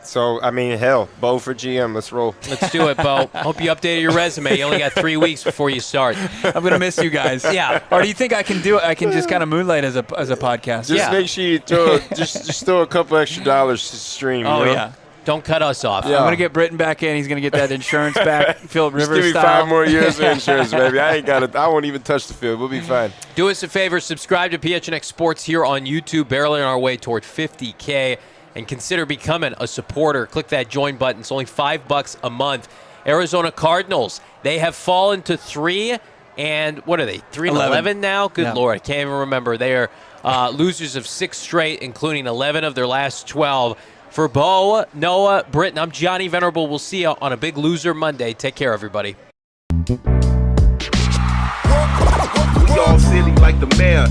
So, I mean, hell, Bo for GM. Let's roll. Let's do it, Bo. Hope you updated your resume. You only got 3 weeks before you start. I'm going to miss you guys. Yeah. Or do you think I can do it? I can just kind of moonlight as a podcast? Just make sure you throw just throw a couple extra dollars to stream. Oh, you know? yeah. Don't cut us off. Yeah. I'm going to get Brittan back in. He's going to get that insurance back, Philip Just Rivers give me style. 5 more years of insurance, baby. I won't even touch the field. We'll be fine. Do us a favor. Subscribe to PHNX Sports here on YouTube. Barreling our way toward 50K. And consider becoming a supporter. Click that join button. It's only $5 a month. Arizona Cardinals, they have fallen to 3 and what are they? 3-11 now? Good Lord, I can't even remember. They are losers of 6 straight, including 11 of their last 12. For Bo, Noah, Brittan, I'm Johnny Venerable. We'll see you on a Big Loser Monday. Take care, everybody. We all silly like the mayor.